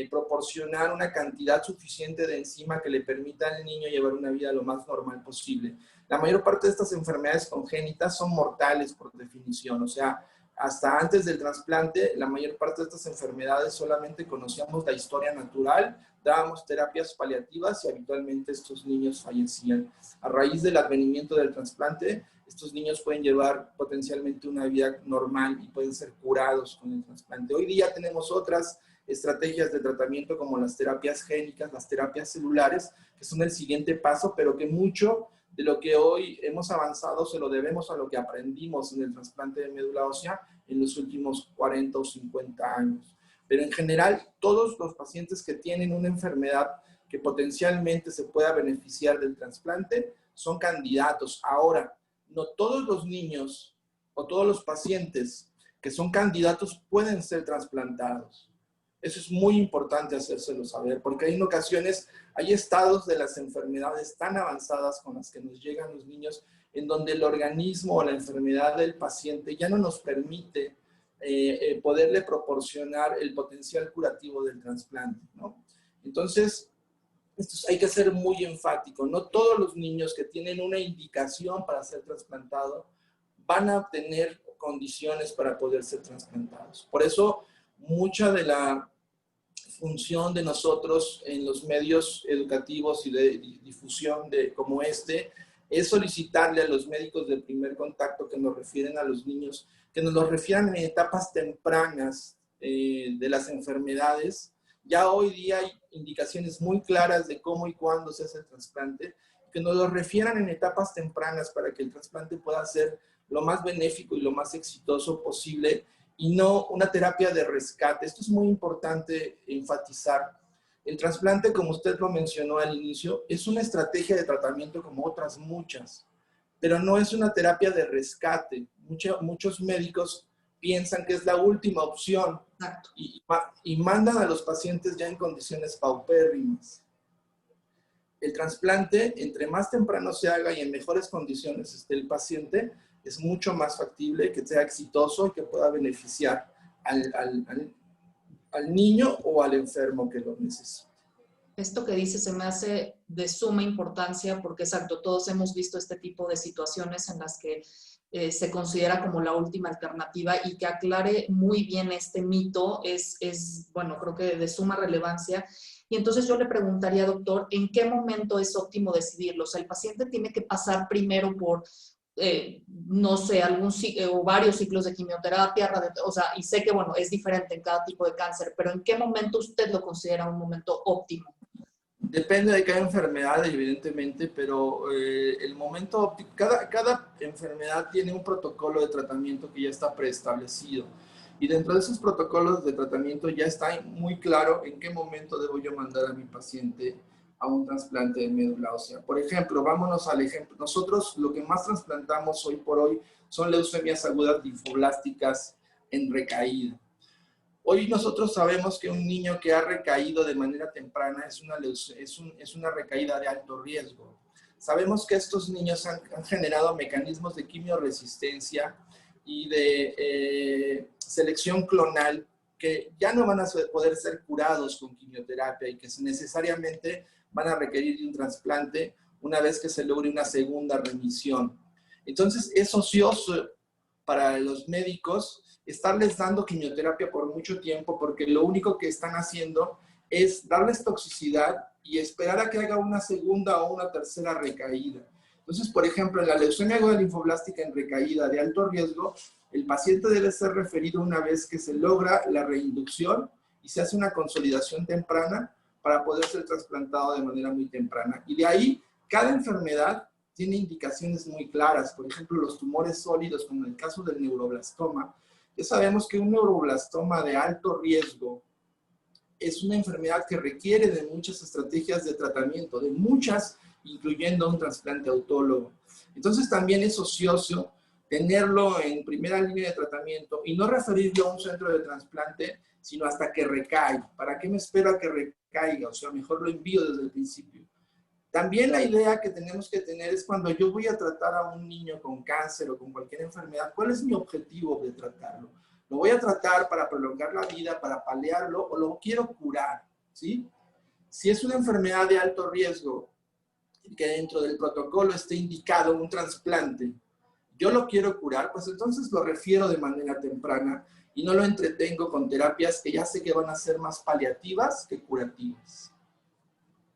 proporcionar una cantidad suficiente de enzima que le permita al niño llevar una vida lo más normal posible. La mayor parte de estas enfermedades congénitas son mortales por definición, o sea, hasta antes del trasplante, la mayor parte de estas enfermedades solamente conocíamos la historia natural, dábamos terapias paliativas y habitualmente estos niños fallecían. A raíz del advenimiento del trasplante, estos niños pueden llevar potencialmente una vida normal y pueden ser curados con el trasplante. Hoy día tenemos otras estrategias de tratamiento como las terapias génicas, las terapias celulares, que son el siguiente paso, pero que mucho de lo que hoy hemos avanzado se lo debemos a lo que aprendimos en el trasplante de médula ósea en los últimos 40 o 50 años. Pero en general, todos los pacientes que tienen una enfermedad que potencialmente se pueda beneficiar del trasplante son candidatos. Ahora, no todos los niños o todos los pacientes que son candidatos pueden ser trasplantados. Eso es muy importante hacérselo saber, porque en ocasiones hay estados de las enfermedades tan avanzadas con las que nos llegan los niños, en donde el organismo o la enfermedad del paciente ya no nos permite poderle proporcionar el potencial curativo del trasplante, ¿no? Entonces, hay que ser muy enfático. No todos los niños que tienen una indicación para ser trasplantado van a tener condiciones para poder ser trasplantados. Por eso, mucha de la función de nosotros en los medios educativos y de difusión como es solicitarle a los médicos de primer contacto que nos refieren a los niños, que nos los refieran en etapas tempranas de las enfermedades. Ya hoy día hay indicaciones muy claras de cómo y cuándo se hace el trasplante, que nos los refieran en etapas tempranas para que el trasplante pueda ser lo más benéfico y lo más exitoso posible y no una terapia de rescate. Esto es muy importante enfatizar. El trasplante, como usted lo mencionó al inicio, es una estrategia de tratamiento como otras muchas, pero no es una terapia de rescate. Muchos médicos piensan que es la última opción y mandan a los pacientes ya en condiciones paupérrimas. El trasplante, entre más temprano se haga y en mejores condiciones esté el paciente, es mucho más factible que sea exitoso y que pueda beneficiar al niño o al enfermo que lo necesite. Esto que dice se me hace de suma importancia porque, exacto, todos hemos visto este tipo de situaciones en las que se considera como la última alternativa, y que aclare muy bien este mito bueno, creo que de suma relevancia. Y entonces yo le preguntaría, doctor, ¿en qué momento es óptimo decidirlo? O sea, el paciente tiene que pasar primero por no sé, o varios ciclos de quimioterapia, o sea, y sé que, bueno, es diferente en cada tipo de cáncer, pero ¿en qué momento usted lo considera un momento óptimo? Depende de cada enfermedad, evidentemente, pero el momento óptimo, cada enfermedad tiene un protocolo de tratamiento que ya está preestablecido. Y dentro de esos protocolos de tratamiento ya está muy claro en qué momento debo yo mandar a mi paciente a un trasplante de médula ósea. Por ejemplo, vámonos al ejemplo. Nosotros lo que más trasplantamos hoy por hoy son leucemias agudas linfoblásticas en recaída. Hoy nosotros sabemos que un niño que ha recaído de manera temprana es una recaída de alto riesgo. Sabemos que estos niños han generado mecanismos de quimioresistencia y de selección clonal que ya no van a poder ser curados con quimioterapia y que necesariamente van a requerir de un trasplante una vez que se logre una segunda remisión. Entonces, es ocioso para los médicos estarles dando quimioterapia por mucho tiempo porque lo único que están haciendo es darles toxicidad y esperar a que haga una segunda o una tercera recaída. Entonces, por ejemplo, en la leucemia aguda linfoblástica en recaída de alto riesgo, el paciente debe ser referido una vez que se logra la reinducción y se hace una consolidación temprana para poder ser trasplantado de manera muy temprana. Y de ahí, cada enfermedad tiene indicaciones muy claras. Por ejemplo, los tumores sólidos, como en el caso del neuroblastoma. Ya sabemos que un neuroblastoma de alto riesgo es una enfermedad que requiere de muchas estrategias de tratamiento, de muchas, incluyendo un trasplante autólogo. Entonces también es ocioso tenerlo en primera línea de tratamiento y no referirlo a un centro de trasplante, sino hasta que recae. ¿Para qué me espero a que recaiga? O sea, mejor lo envío desde el principio. También la idea que tenemos que tener es cuando yo voy a tratar a un niño con cáncer o con cualquier enfermedad, ¿cuál es mi objetivo de tratarlo? ¿Lo voy a tratar para prolongar la vida, para paliarlo o lo quiero curar? ¿Sí? Si es una enfermedad de alto riesgo, que dentro del protocolo esté indicado un trasplante, yo lo quiero curar, pues entonces lo refiero de manera temprana y no lo entretengo con terapias que ya sé que van a ser más paliativas que curativas.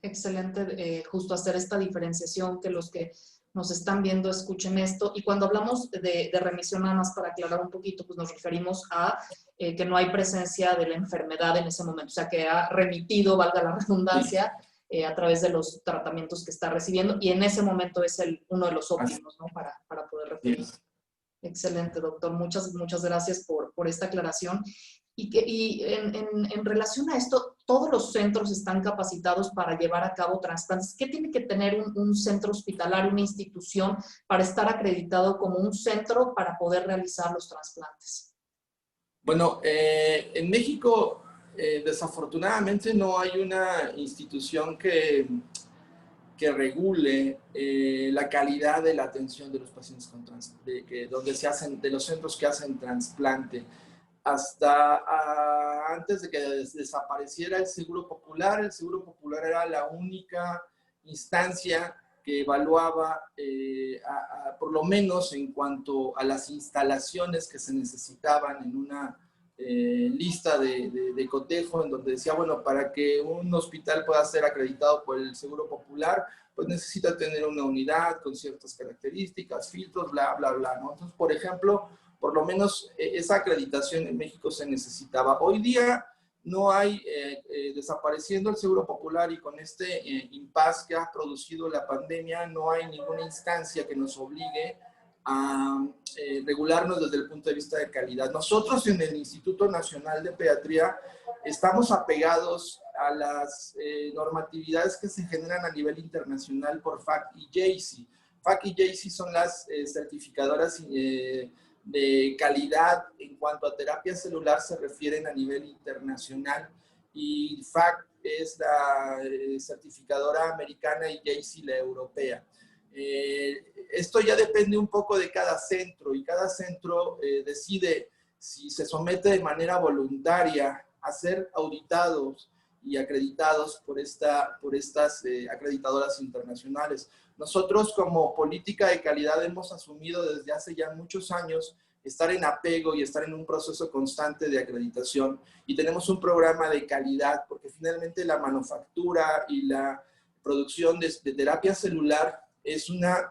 Excelente, justo hacer esta diferenciación, que los que nos están viendo escuchen esto. Y cuando hablamos de remisión, nada más para aclarar un poquito, pues nos referimos a que no hay presencia de la enfermedad en ese momento, o sea, que ha remitido, valga la redundancia, a través de los tratamientos que está recibiendo, y en ese momento es uno de los óptimos, ¿no? Para poder referir. Excelente, doctor. Muchas gracias por esta aclaración. Y en relación a esto, todos los centros están capacitados para llevar a cabo trasplantes. ¿Qué tiene que tener un centro hospitalario, una institución, para estar acreditado como un centro para poder realizar los trasplantes? Bueno, en México, desafortunadamente, no hay una institución que regule la calidad de la atención de los pacientes con de los centros que hacen trasplante. Hasta antes de que desapareciera el Seguro Popular era la única instancia que evaluaba, por lo menos en cuanto a las instalaciones que se necesitaban en una lista de cotejo, en donde decía, bueno, para que un hospital pueda ser acreditado por el Seguro Popular, pues necesita tener una unidad con ciertas características, filtros, bla, bla, bla, ¿no? Entonces, por ejemplo, por lo menos esa acreditación en México se necesitaba. Hoy día no hay, desapareciendo el Seguro Popular y con este impasse que ha producido la pandemia, no hay ninguna instancia que nos obligue a regularnos desde el punto de vista de calidad. Nosotros en el Instituto Nacional de Pediatría estamos apegados a las normatividades que se generan a nivel internacional por FAC y JACI. FAC y JACI son las certificadoras de calidad en cuanto a terapia celular se refieren a nivel internacional, y FAC es la certificadora americana y JACI la europea. Esto ya depende un poco de cada centro, y cada centro decide si se somete de manera voluntaria a ser auditados y acreditados por estas acreditadoras internacionales. Nosotros, como política de calidad, hemos asumido desde hace ya muchos años estar en apego y estar en un proceso constante de acreditación, y tenemos un programa de calidad, porque finalmente la manufactura y la producción de terapia celular es una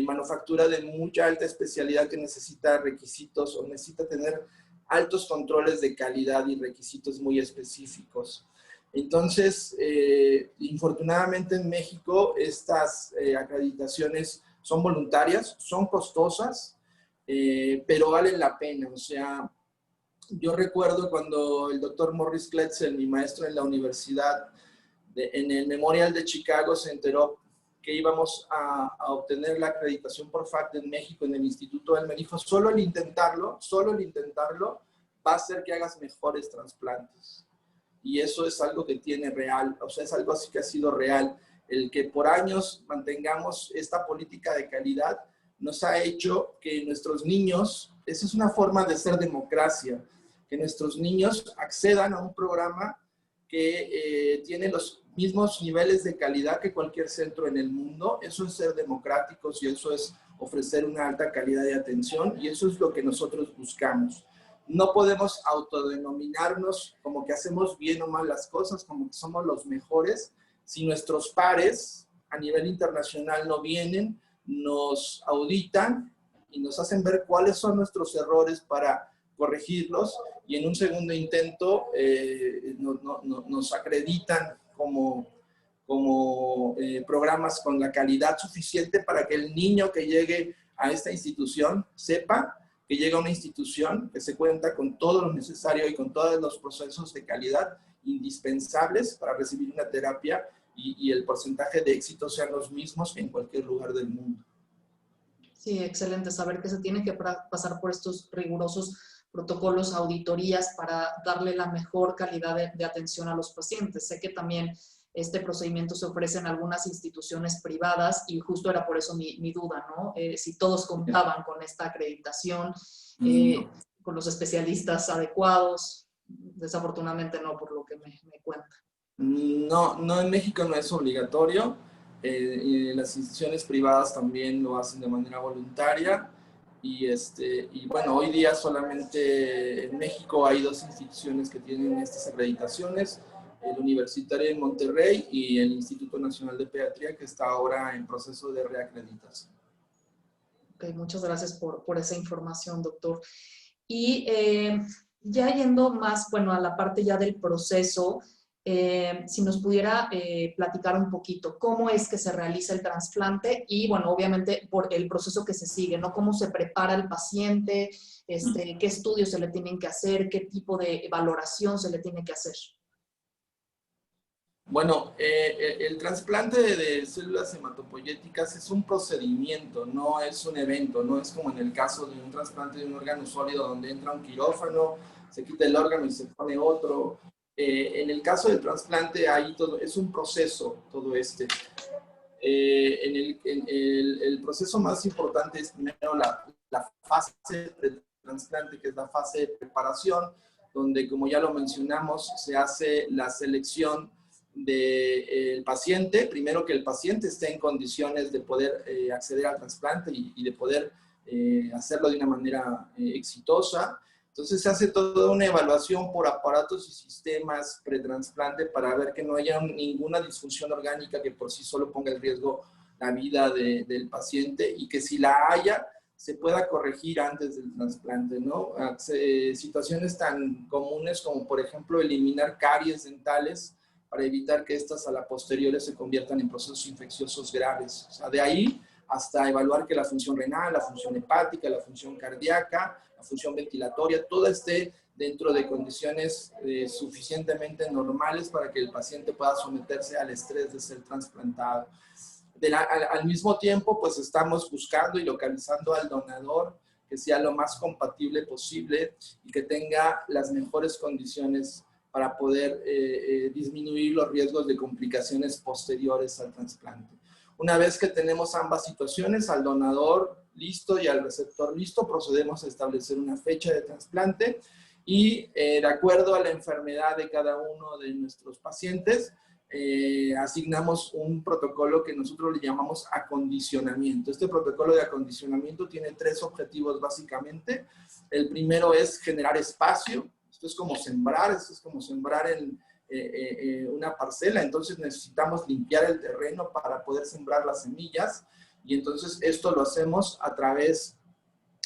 manufactura de mucha alta especialidad que necesita requisitos o necesita tener altos controles de calidad y requisitos muy específicos. Entonces, infortunadamente en México estas acreditaciones son voluntarias, son costosas, pero valen la pena. O sea, Yo recuerdo cuando el doctor Morris Kletzel, mi maestro en la universidad, en el Memorial de Chicago, se enteró que íbamos a obtener la acreditación por FACT en México, en el instituto. Él me dijo, solo el intentarlo va a hacer que hagas mejores trasplantes. Y eso es algo que tiene real, o sea, es algo así que ha sido real. El que por años mantengamos esta política de calidad nos ha hecho que nuestros niños, esa es una forma de ser democracia, que nuestros niños accedan a un programa que tiene los mismos niveles de calidad que cualquier centro en el mundo. Eso es ser democráticos y eso es ofrecer una alta calidad de atención y eso es lo que nosotros buscamos. No podemos autodenominarnos como que hacemos bien o mal las cosas, como que somos los mejores, si nuestros pares a nivel internacional no vienen, nos auditan y nos hacen ver cuáles son nuestros errores para corregirlos y en un segundo intento nos acreditan como programas con la calidad suficiente para que el niño que llegue a esta institución sepa que llega a una institución que se cuenta con todo lo necesario y con todos los procesos de calidad indispensables para recibir una terapia y el porcentaje de éxito sean los mismos en cualquier lugar del mundo. Sí, excelente saber que se tiene que pasar por estos rigurosos protocolos, auditorías para darle la mejor calidad de atención a los pacientes. Sé que también este procedimiento se ofrece en algunas instituciones privadas y justo era por eso mi duda, ¿no? Si todos contaban con esta acreditación, con los especialistas adecuados. Desafortunadamente no, por lo que me cuenta. No, en México no es obligatorio. Las instituciones privadas también lo hacen de manera voluntaria. Y bueno, hoy día solamente en México hay 2 instituciones que tienen estas acreditaciones, el Universitario de Monterrey y el Instituto Nacional de Pediatría, que está ahora en proceso de reacreditación. Ok, muchas gracias por esa información, doctor. Y ya yendo más, bueno, a la parte ya del proceso, si nos pudiera platicar un poquito cómo es que se realiza el trasplante y, bueno, obviamente por el proceso que se sigue, ¿no? Cómo se prepara el paciente, qué estudios se le tienen que hacer, qué tipo de valoración se le tiene que hacer. Bueno, el trasplante de células hematopoyéticas es un procedimiento, no es un evento, no es como en el caso de un trasplante de un órgano sólido donde entra un quirófano, se quita el órgano y se pone otro. En el caso del trasplante, ahí todo, es un proceso, todo este. El proceso más importante es primero la fase de trasplante, que es la fase de preparación, donde, como ya lo mencionamos, se hace la selección del paciente, primero que el paciente esté en condiciones de poder acceder al trasplante y de poder hacerlo de una manera exitosa. Entonces se hace toda una evaluación por aparatos y sistemas pretrasplante para ver que no haya ninguna disfunción orgánica que por sí solo ponga en riesgo la vida del paciente y que si la haya, se pueda corregir antes del trasplante, ¿no? Situaciones tan comunes como, por ejemplo, eliminar caries dentales para evitar que estas a la posterior se conviertan en procesos infecciosos graves. O sea, de ahí hasta evaluar que la función renal, la función hepática, la función cardíaca, la función ventilatoria, todo esté dentro de condiciones suficientemente normales para que el paciente pueda someterse al estrés de ser trasplantado. Al mismo tiempo, pues estamos buscando y localizando al donador que sea lo más compatible posible y que tenga las mejores condiciones para poder disminuir los riesgos de complicaciones posteriores al trasplante. Una vez que tenemos ambas situaciones, al donador listo y al receptor listo, procedemos a establecer una fecha de trasplante y de acuerdo a la enfermedad de cada uno de nuestros pacientes, asignamos un protocolo que nosotros le llamamos acondicionamiento. Este protocolo de acondicionamiento tiene 3 objetivos básicamente. El primero es generar espacio. Esto es como sembrar en una parcela, entonces necesitamos limpiar el terreno para poder sembrar las semillas y entonces esto lo hacemos a través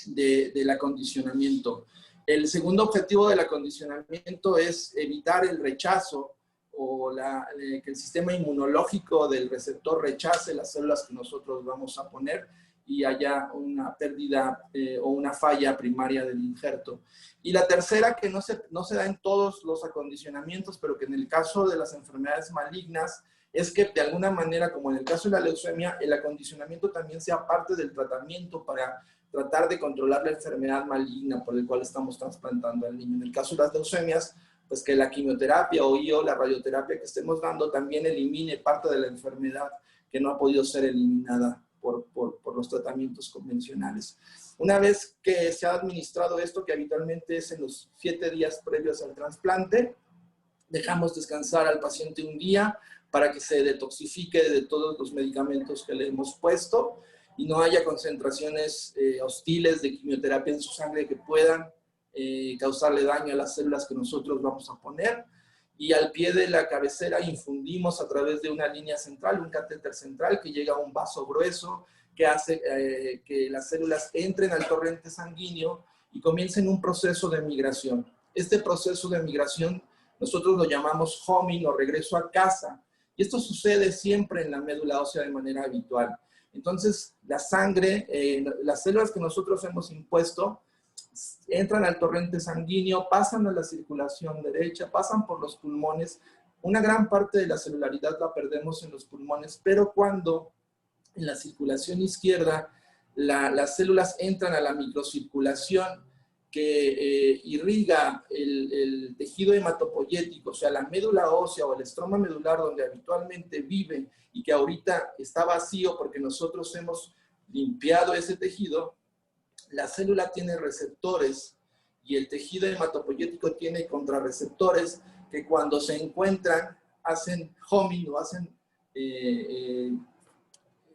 del acondicionamiento. El segundo objetivo del acondicionamiento es evitar el rechazo o que el sistema inmunológico del receptor rechace las células que nosotros vamos a poner y haya una pérdida o una falla primaria del injerto. Y la tercera, que no se da en todos los acondicionamientos, pero que en el caso de las enfermedades malignas, es que de alguna manera, como en el caso de la leucemia, el acondicionamiento también sea parte del tratamiento para tratar de controlar la enfermedad maligna por el cual estamos trasplantando al niño. En el caso de las leucemias, pues que la quimioterapia o la radioterapia que estemos dando también elimine parte de la enfermedad que no ha podido ser eliminada por los tratamientos convencionales. Una vez que se ha administrado esto, que habitualmente es en los 7 días previos al trasplante, dejamos descansar al paciente un día para que se detoxifique de todos los medicamentos que le hemos puesto y no haya concentraciones hostiles de quimioterapia en su sangre que puedan causarle daño a las células que nosotros vamos a poner. Y al pie de la cabecera infundimos a través de una línea central, un catéter central que llega a un vaso grueso que hace que las células entren al torrente sanguíneo y comiencen un proceso de migración. Este proceso de migración nosotros lo llamamos homing o regreso a casa. Y esto sucede siempre en la médula ósea de manera habitual. Entonces, la sangre, las células que nosotros hemos impuesto, entran al torrente sanguíneo, pasan a la circulación derecha, pasan por los pulmones. Una gran parte de la celularidad la perdemos en los pulmones, pero cuando en la circulación izquierda las células entran a la microcirculación que irriga el tejido hematopoyético, o sea, la médula ósea o el estroma medular donde habitualmente vive y que ahorita está vacío porque nosotros hemos limpiado ese tejido, la célula tiene receptores y el tejido hematopoyético tiene contrarreceptores que cuando se encuentran hacen homing o hacen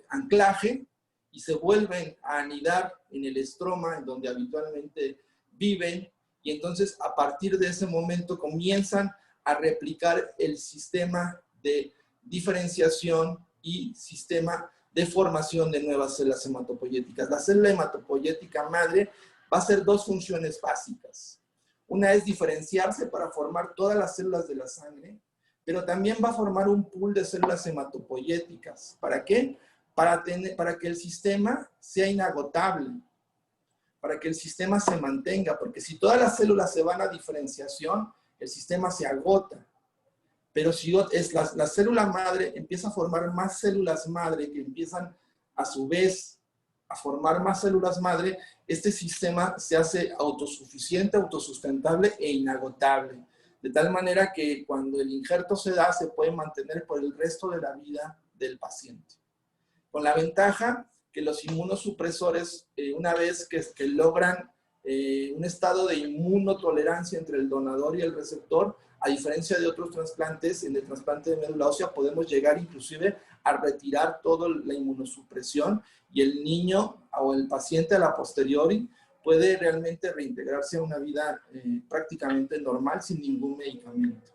anclaje y se vuelven a anidar en el estroma en donde habitualmente viven y entonces a partir de ese momento comienzan a replicar el sistema de diferenciación y sistema de formación de nuevas células hematopoyéticas. La célula hematopoyética madre va a hacer 2 funciones básicas. Una es diferenciarse para formar todas las células de la sangre, pero también va a formar un pool de células hematopoyéticas. ¿Para qué? Para que el sistema sea inagotable, para que el sistema se mantenga, porque si todas las células se van a diferenciación, el sistema se agota. Pero si la célula madre empieza a formar más células madre que empiezan a su vez a formar más células madre, este sistema se hace autosuficiente, autosustentable e inagotable. De tal manera que cuando el injerto se da, se puede mantener por el resto de la vida del paciente. Con la ventaja que los inmunosupresores, una vez que logran un estado de inmunotolerancia entre el donador y el receptor, a diferencia de otros trasplantes, en el trasplante de médula ósea podemos llegar inclusive a retirar toda la inmunosupresión y el niño o el paciente a la posteriori puede realmente reintegrarse a una vida prácticamente normal sin ningún medicamento.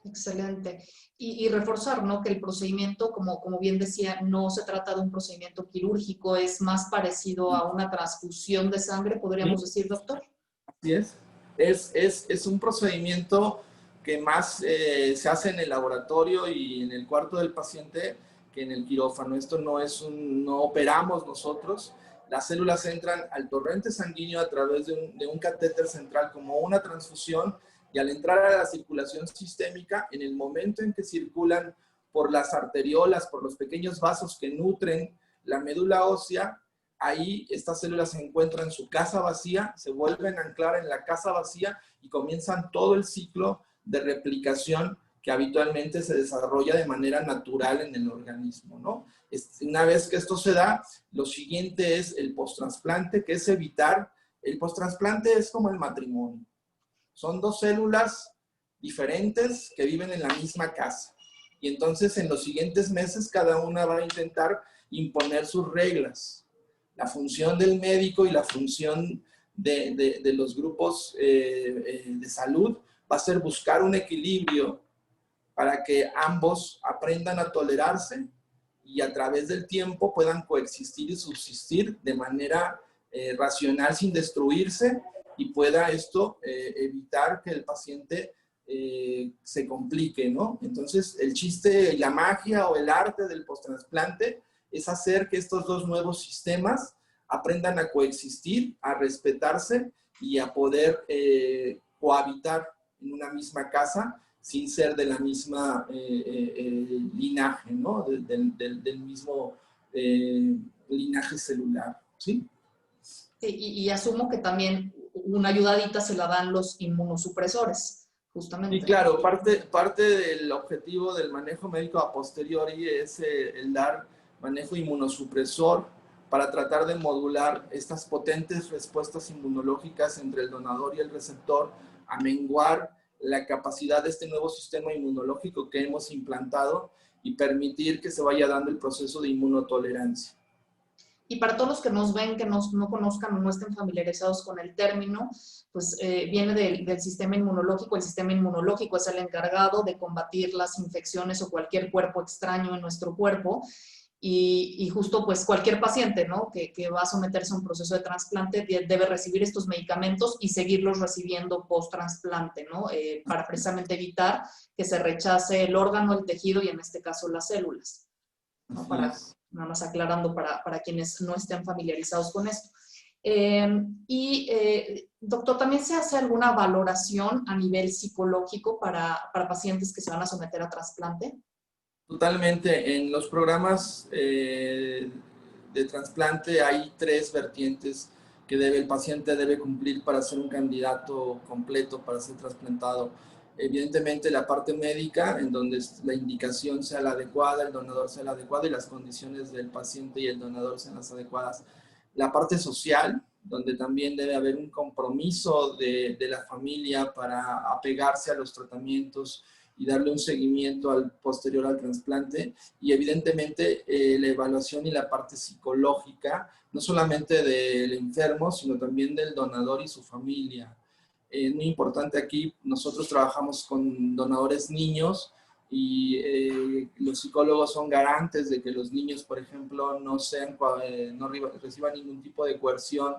Excelente. Y reforzar, ¿no? Que el procedimiento, como bien decía, no se trata de un procedimiento quirúrgico, es más parecido a una transfusión de sangre, podríamos decir, doctor. Así es. Es un procedimiento que más se hace en el laboratorio y en el cuarto del paciente que en el quirófano. Esto no operamos nosotros. Las células entran al torrente sanguíneo a través de un catéter central como una transfusión y al entrar a la circulación sistémica, en el momento en que circulan por las arteriolas, por los pequeños vasos que nutren la médula ósea, ahí estas células se encuentran en su casa vacía, se vuelven a anclar en la casa vacía y comienzan todo el ciclo de replicación que habitualmente se desarrolla de manera natural en el organismo, ¿no? Una vez que esto se da, lo siguiente es el postrasplante, que es evitar. El postrasplante es como el matrimonio. Son 2 células diferentes que viven en la misma casa. Y entonces en los siguientes meses cada una va a intentar imponer sus reglas. La función del médico y la función de los grupos de salud va a ser buscar un equilibrio para que ambos aprendan a tolerarse y a través del tiempo puedan coexistir y subsistir de manera racional sin destruirse y pueda esto evitar que el paciente se complique, ¿no? Entonces, el chiste, la magia o el arte del postrasplante es hacer que estos dos nuevos sistemas aprendan a coexistir, a respetarse y a poder cohabitar en una misma casa sin ser de la misma linaje, ¿no? Del mismo linaje celular, ¿sí? Sí, y asumo que también una ayudadita se la dan los inmunosupresores, Y justamente, ¿no? claro, parte del objetivo del manejo médico a posteriori es el dar manejo inmunosupresor para tratar de modular estas potentes respuestas inmunológicas entre el donador y el receptor, a menguar la capacidad de este nuevo sistema inmunológico que hemos implantado y permitir que se vaya dando el proceso de inmunotolerancia. Y para todos los que nos ven, que no conozcan o no estén familiarizados con el término, pues viene del sistema inmunológico. El sistema inmunológico es el encargado de combatir las infecciones o cualquier cuerpo extraño en nuestro cuerpo. Y justo pues cualquier paciente, ¿no? que va a someterse a un proceso de trasplante debe recibir estos medicamentos y seguirlos recibiendo post-trasplante, ¿no? Para precisamente evitar que se rechace el órgano, el tejido y en este caso las células, ¿no? Así Para, es. nada más aclarando para quienes no estén familiarizados con esto. Doctor, ¿también se hace alguna valoración a nivel psicológico para pacientes que se van a someter a trasplante? Totalmente. En los programas de trasplante hay 3 vertientes que el paciente debe cumplir para ser un candidato completo para ser trasplantado. Evidentemente la parte médica, en donde la indicación sea la adecuada, el donador sea el adecuado y las condiciones del paciente y el donador sean las adecuadas. La parte social, donde también debe haber un compromiso de la familia para apegarse a los tratamientos y darle un seguimiento al posterior al trasplante, y evidentemente la evaluación y la parte psicológica, no solamente del enfermo, sino también del donador y su familia. Es muy importante aquí, nosotros trabajamos con donadores niños y los psicólogos son garantes de que los niños, por ejemplo, no reciban ningún tipo de coerción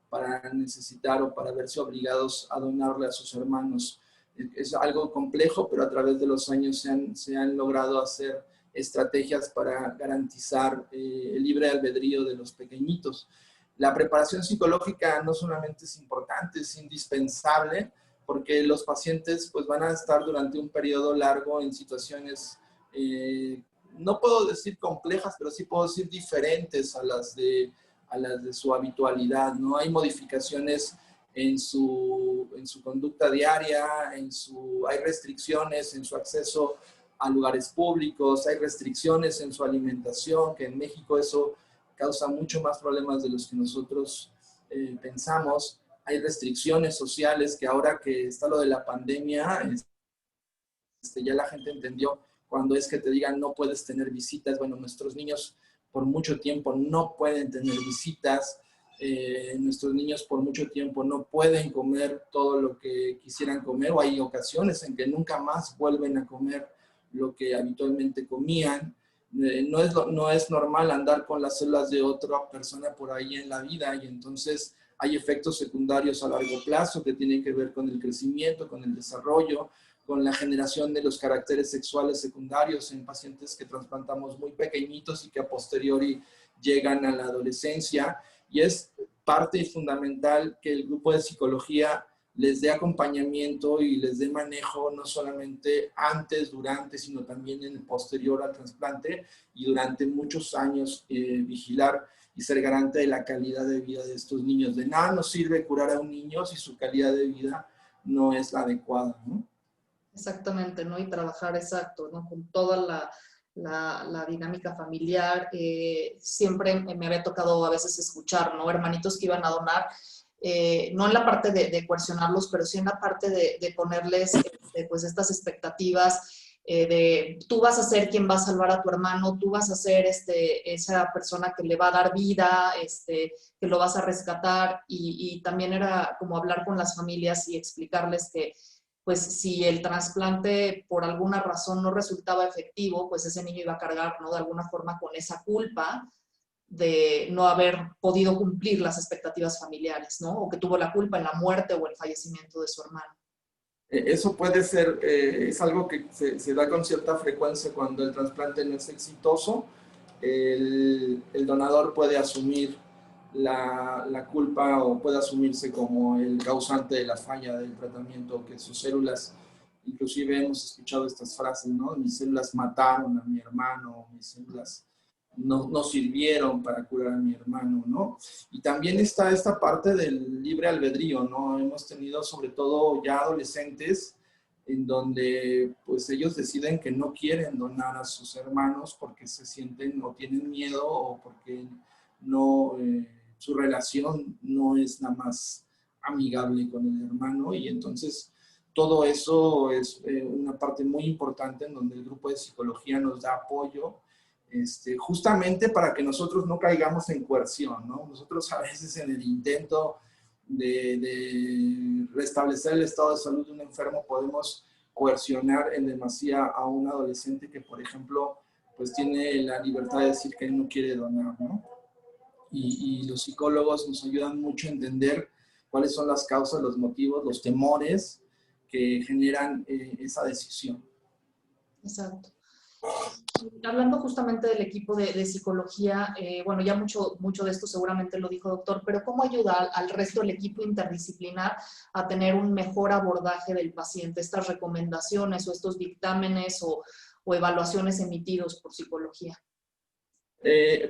para necesitar o para verse obligados a donarle a sus hermanos. Es algo complejo, pero a través de los años se han logrado hacer estrategias para garantizar el libre albedrío de los pequeñitos. La preparación psicológica no solamente es importante, es indispensable, porque los pacientes pues, van a estar durante un periodo largo en situaciones, no puedo decir complejas, pero sí puedo decir diferentes a las de su habitualidad, ¿no? Hay modificaciones en su conducta diaria, hay restricciones en su acceso a lugares públicos, hay restricciones en su alimentación, que en México eso causa mucho más problemas de los que nosotros pensamos. Hay restricciones sociales que ahora que está lo de la pandemia, ya la gente entendió cuando es que te digan no puedes tener visitas. Bueno, nuestros niños por mucho tiempo no pueden tener visitas. Nuestros niños por mucho tiempo no pueden comer todo lo que quisieran comer, o hay ocasiones en que nunca más vuelven a comer lo que habitualmente comían. No es normal andar con las células de otra persona por ahí en la vida, y entonces hay efectos secundarios a largo plazo que tienen que ver con el crecimiento, con el desarrollo, con la generación de los caracteres sexuales secundarios en pacientes que trasplantamos muy pequeñitos y que a posteriori llegan a la adolescencia. Y es parte fundamental que el grupo de psicología les dé acompañamiento y les dé manejo, no solamente antes, durante, sino también en el posterior al trasplante, y durante muchos años vigilar y ser garante de la calidad de vida de estos niños. De nada nos sirve curar a un niño si su calidad de vida no es la adecuada, ¿no? Exactamente, ¿no? Y trabajar exacto, ¿no? Con toda la dinámica familiar. Siempre me había tocado a veces escuchar, ¿no? Hermanitos que iban a donar, no en la parte de coercionarlos, pero sí en la parte de ponerles pues estas expectativas de tú vas a ser quien va a salvar a tu hermano, tú vas a ser esa persona que le va a dar vida, que lo vas a rescatar, y también era como hablar con las familias y explicarles que pues si el trasplante por alguna razón no resultaba efectivo, pues ese niño iba a cargar, ¿no? De alguna forma con esa culpa de no haber podido cumplir las expectativas familiares, ¿no? O que tuvo la culpa en la muerte o el fallecimiento de su hermano. Eso puede ser, es algo que se da con cierta frecuencia cuando el trasplante no es exitoso, el donador puede asumir la culpa o puede asumirse como el causante de la falla del tratamiento, que sus células, inclusive hemos escuchado estas frases, ¿no? Mis células mataron a mi hermano, mis células no sirvieron para curar a mi hermano, ¿no? Y también está esta parte del libre albedrío, ¿no? Hemos tenido sobre todo ya adolescentes en donde pues ellos deciden que no quieren donar a sus hermanos porque se sienten o tienen miedo o porque no, su relación no es la más amigable con el hermano, y entonces todo eso es una parte muy importante en donde el grupo de psicología nos da apoyo, justamente para que nosotros no caigamos en coerción, ¿no? Nosotros a veces en el intento de restablecer el estado de salud de un enfermo podemos coercionar en demasía a un adolescente que, por ejemplo, pues tiene la libertad de decir que él no quiere donar, ¿no? Y los psicólogos nos ayudan mucho a entender cuáles son las causas, los motivos, los temores que generan esa decisión. Exacto. Hablando justamente del equipo de psicología, bueno, ya mucho de esto seguramente lo dijo doctor, pero ¿cómo ayuda al resto del equipo interdisciplinar a tener un mejor abordaje del paciente? Estas recomendaciones o estos dictámenes o evaluaciones emitidos por psicología.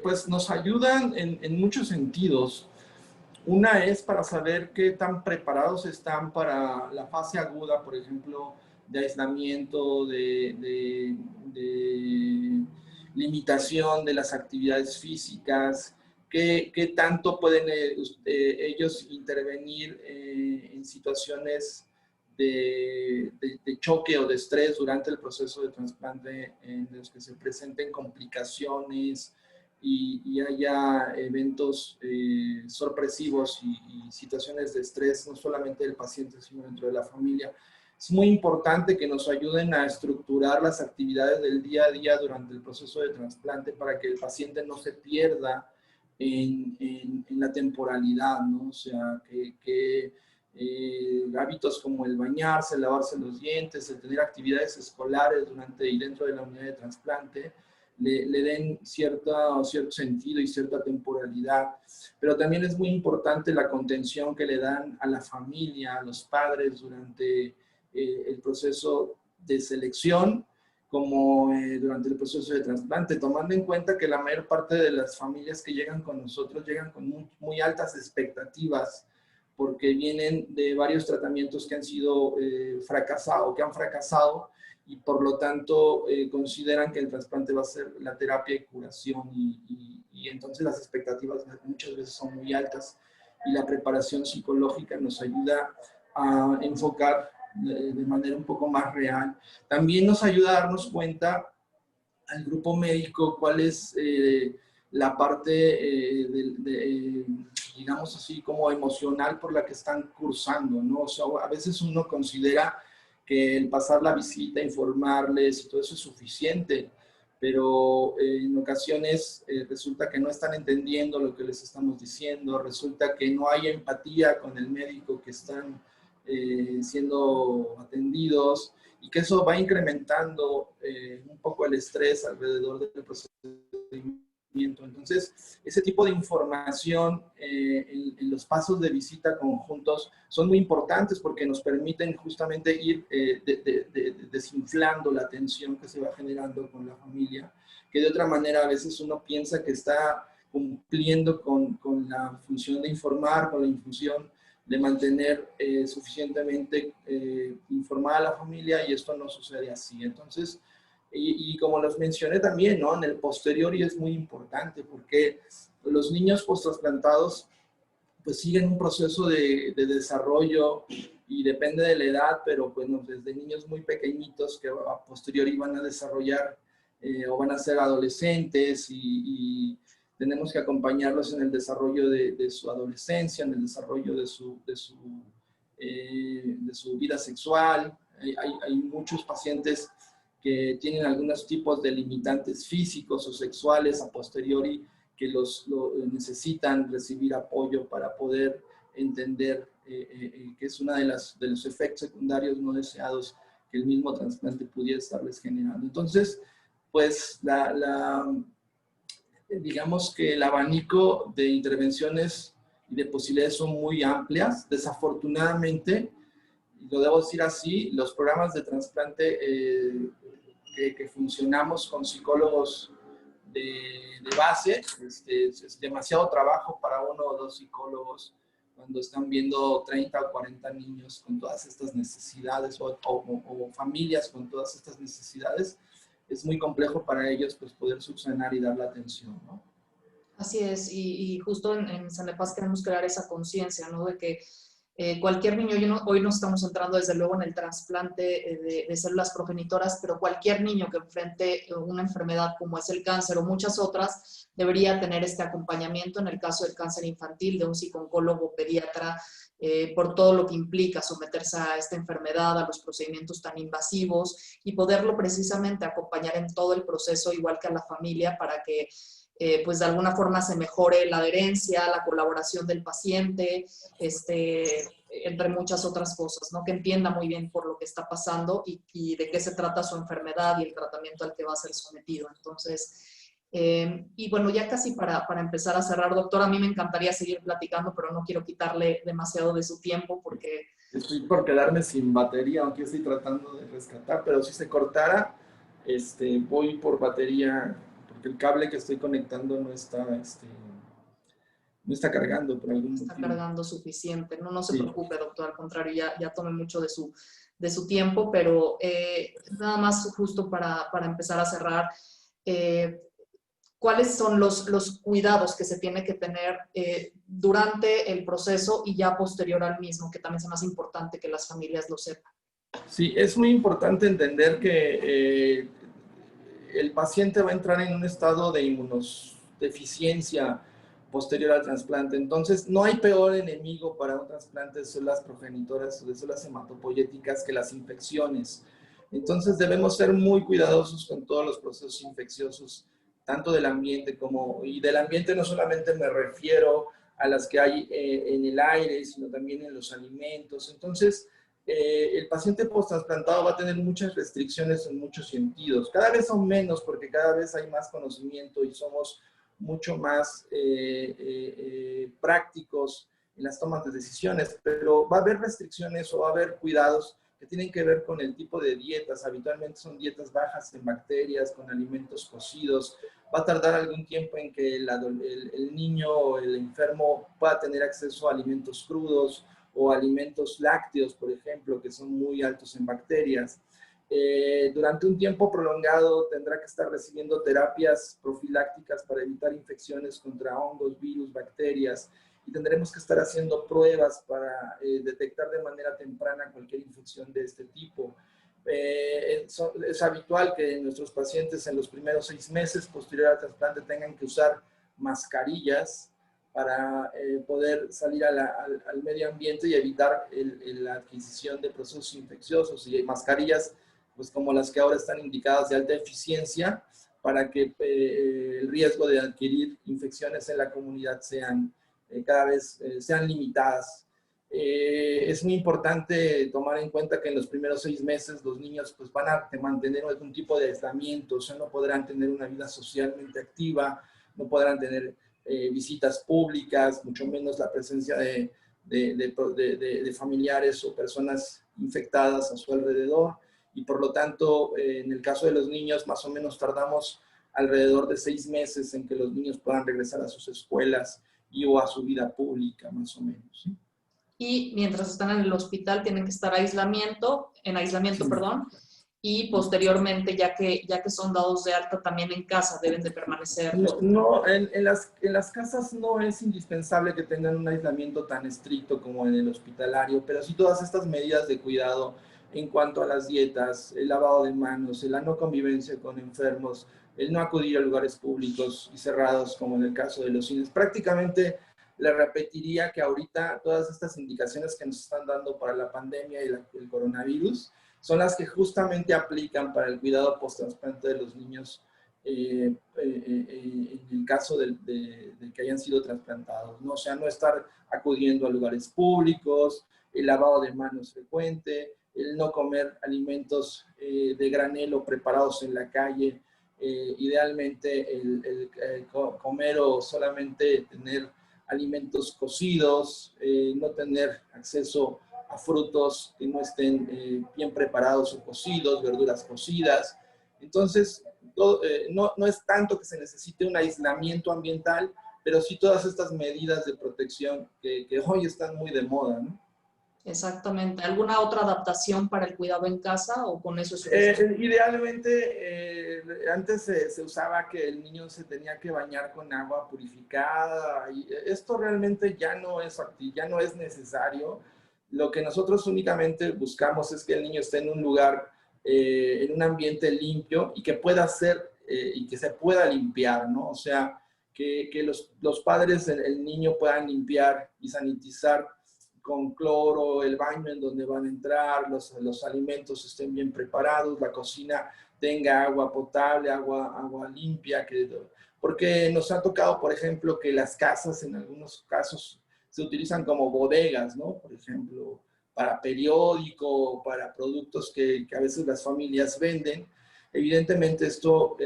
Pues nos ayudan en muchos sentidos. Una es para saber qué tan preparados están para la fase aguda, por ejemplo, de aislamiento, de limitación de las actividades físicas, qué tanto pueden ellos intervenir en situaciones de choque o de estrés durante el proceso de trasplante, en los que se presenten complicaciones y haya eventos sorpresivos y situaciones de estrés, no solamente del paciente, sino dentro de la familia. Es muy importante que nos ayuden a estructurar las actividades del día a día durante el proceso de trasplante para que el paciente no se pierda en la temporalidad, ¿no? O sea, que hábitos como el bañarse, lavarse los dientes, el tener actividades escolares durante y dentro de la unidad de trasplante, le den cierto sentido y cierta temporalidad. Pero también es muy importante la contención que le dan a la familia, a los padres durante el proceso de selección, como durante el proceso de trasplante, tomando en cuenta que la mayor parte de las familias que llegan con nosotros llegan con muy altas expectativas, porque vienen de varios tratamientos que han sido fracasados, que han fracasado, y por lo tanto consideran que el trasplante va a ser la terapia y curación, y entonces las expectativas muchas veces son muy altas, y la preparación psicológica nos ayuda a enfocar de manera un poco más real. También nos ayuda a darnos cuenta al grupo médico cuál es la parte digamos así, como emocional por la que están cursando, ¿no? O sea, a veces uno considera que el pasar la visita, informarles y todo eso es suficiente, pero en ocasiones resulta que no están entendiendo lo que les estamos diciendo, resulta que no hay empatía con el médico que están siendo atendidos, y que eso va incrementando un poco el estrés alrededor del procedimiento. Entonces, ese tipo de información en los pasos de visita conjuntos son muy importantes porque nos permiten justamente ir desinflando la tensión que se va generando con la familia, que de otra manera a veces uno piensa que está cumpliendo con la función de informar, con la función de mantener suficientemente informada a la familia, y esto no sucede así. Entonces, y como les mencioné también, ¿no? En el posteriori es muy importante porque los niños post-trasplantados pues siguen un proceso de desarrollo, y depende de la edad, pero bueno, desde niños muy pequeñitos que a posteriori van a desarrollar o van a ser adolescentes, y tenemos que acompañarlos en el desarrollo de su adolescencia, en el desarrollo de su vida sexual. Hay muchos pacientes que tienen algunos tipos de limitantes físicos o sexuales a posteriori que necesitan recibir apoyo para poder entender que es uno de los efectos secundarios no deseados que el mismo trasplante pudiera estarles generando. Entonces, pues digamos que el abanico de intervenciones y de posibilidades son muy amplias. Desafortunadamente, y lo debo decir así, los programas de trasplante que funcionamos con psicólogos de base, es demasiado trabajo para uno o dos psicólogos cuando están viendo 30 o 40 niños con todas estas necesidades o familias con todas estas necesidades. Es muy complejo para ellos pues, poder subsanar y dar la atención, ¿no? Así es, y justo en Sanepaz queremos crear esa conciencia, ¿no? De que cualquier niño, hoy no estamos entrando desde luego en el trasplante de células progenitoras, pero cualquier niño que enfrente una enfermedad como es el cáncer o muchas otras, debería tener este acompañamiento en el caso del cáncer infantil de un psicooncólogo pediatra, por todo lo que implica someterse a esta enfermedad, a los procedimientos tan invasivos y poderlo precisamente acompañar en todo el proceso, igual que a la familia, para que pues de alguna forma se mejore la adherencia, la colaboración del paciente, entre muchas otras cosas, ¿no? Que entienda muy bien por lo que está pasando y de qué se trata su enfermedad y el tratamiento al que va a ser sometido. Entonces, y bueno, ya casi para empezar a cerrar, doctor, a mí me encantaría seguir platicando, pero no quiero quitarle demasiado de su tiempo porque... Estoy por quedarme sin batería, aunque estoy tratando de rescatar, pero si se cortara, voy por batería, porque el cable que estoy conectando no está cargando por algún Está motivo. cargando suficiente. No, no se Sí. preocupe, doctor, al contrario, ya tomé mucho de su tiempo, pero nada más justo para empezar a cerrar, ¿cuáles son los cuidados que se tiene que tener durante el proceso y ya posterior al mismo, que también es más importante que las familias lo sepan? Sí, es muy importante entender que el paciente va a entrar en un estado de inmunodeficiencia posterior al trasplante. Entonces, no hay peor enemigo para un trasplante de células progenitoras o de células hematopoyéticas que las infecciones. Entonces, debemos ser muy cuidadosos con todos los procesos infecciosos, tanto del ambiente y del ambiente no solamente me refiero a las que hay en el aire, sino también en los alimentos. Entonces, el paciente post-trasplantado va a tener muchas restricciones en muchos sentidos. Cada vez son menos porque cada vez hay más conocimiento y somos mucho más prácticos en las tomas de decisiones, pero va a haber restricciones o va a haber cuidados que tienen que ver con el tipo de dietas. Habitualmente son dietas bajas en bacterias, con alimentos cocidos. Va a tardar algún tiempo en que el niño o el enfermo pueda tener acceso a alimentos crudos o alimentos lácteos, por ejemplo, que son muy altos en bacterias. Durante un tiempo prolongado tendrá que estar recibiendo terapias profilácticas para evitar infecciones contra hongos, virus, bacterias, y tendremos que estar haciendo pruebas para detectar de manera temprana cualquier infección de este tipo. Es habitual que nuestros pacientes en los primeros 6 meses posterior al trasplante tengan que usar mascarillas para poder salir al medio ambiente y evitar la adquisición de procesos infecciosos, y mascarillas pues como las que ahora están indicadas de alta eficiencia para que el riesgo de adquirir infecciones en la comunidad cada vez sean limitadas. Es muy importante tomar en cuenta que en los primeros 6 meses los niños pues, van a mantener algún tipo de aislamiento, o sea, no podrán tener una vida socialmente activa, no podrán tener visitas públicas, mucho menos la presencia de familiares o personas infectadas a su alrededor. Y por lo tanto, en el caso de los niños, más o menos tardamos alrededor de 6 meses en que los niños puedan regresar a sus escuelas o a su vida pública, más o menos. ¿Sí? Y mientras están en el hospital tienen que estar en aislamiento, Sí. perdón, y posteriormente, ya que son dados de alta, también en casa deben de permanecer. En las casas no es indispensable que tengan un aislamiento tan estricto como en el hospitalario, pero sí todas estas medidas de cuidado en cuanto a las dietas, el lavado de manos, la no convivencia con enfermos, el no acudir a lugares públicos y cerrados como en el caso de los cines. Prácticamente le repetiría que ahorita todas estas indicaciones que nos están dando para la pandemia y el coronavirus son las que justamente aplican para el cuidado post-trasplante de los niños en el caso de que hayan sido trasplantados, ¿no? O sea, no estar acudiendo a lugares públicos, el lavado de manos frecuente, el no comer alimentos de granel o preparados en la calle, idealmente comer o solamente tener alimentos cocidos, no tener acceso a frutos que no estén bien preparados o cocidos, verduras cocidas. Entonces, no es tanto que se necesite un aislamiento ambiental, pero sí todas estas medidas de protección que hoy están muy de moda, ¿no? Exactamente. ¿Alguna otra adaptación para el cuidado en casa o con eso es suficiente? Idealmente, antes se usaba que el niño se tenía que bañar con agua purificada y esto realmente ya no es necesario. Lo que nosotros únicamente buscamos es que el niño esté en un lugar, en un ambiente limpio y que pueda ser y que se pueda limpiar, ¿no? O sea, que los padres del niño puedan limpiar y sanitizar con cloro, el baño en donde van a entrar, los alimentos estén bien preparados, la cocina tenga agua potable, agua limpia, porque nos ha tocado, por ejemplo, que las casas en algunos casos se utilizan como bodegas, ¿no? Por ejemplo, para periódico, para productos que a veces las familias venden. Evidentemente esto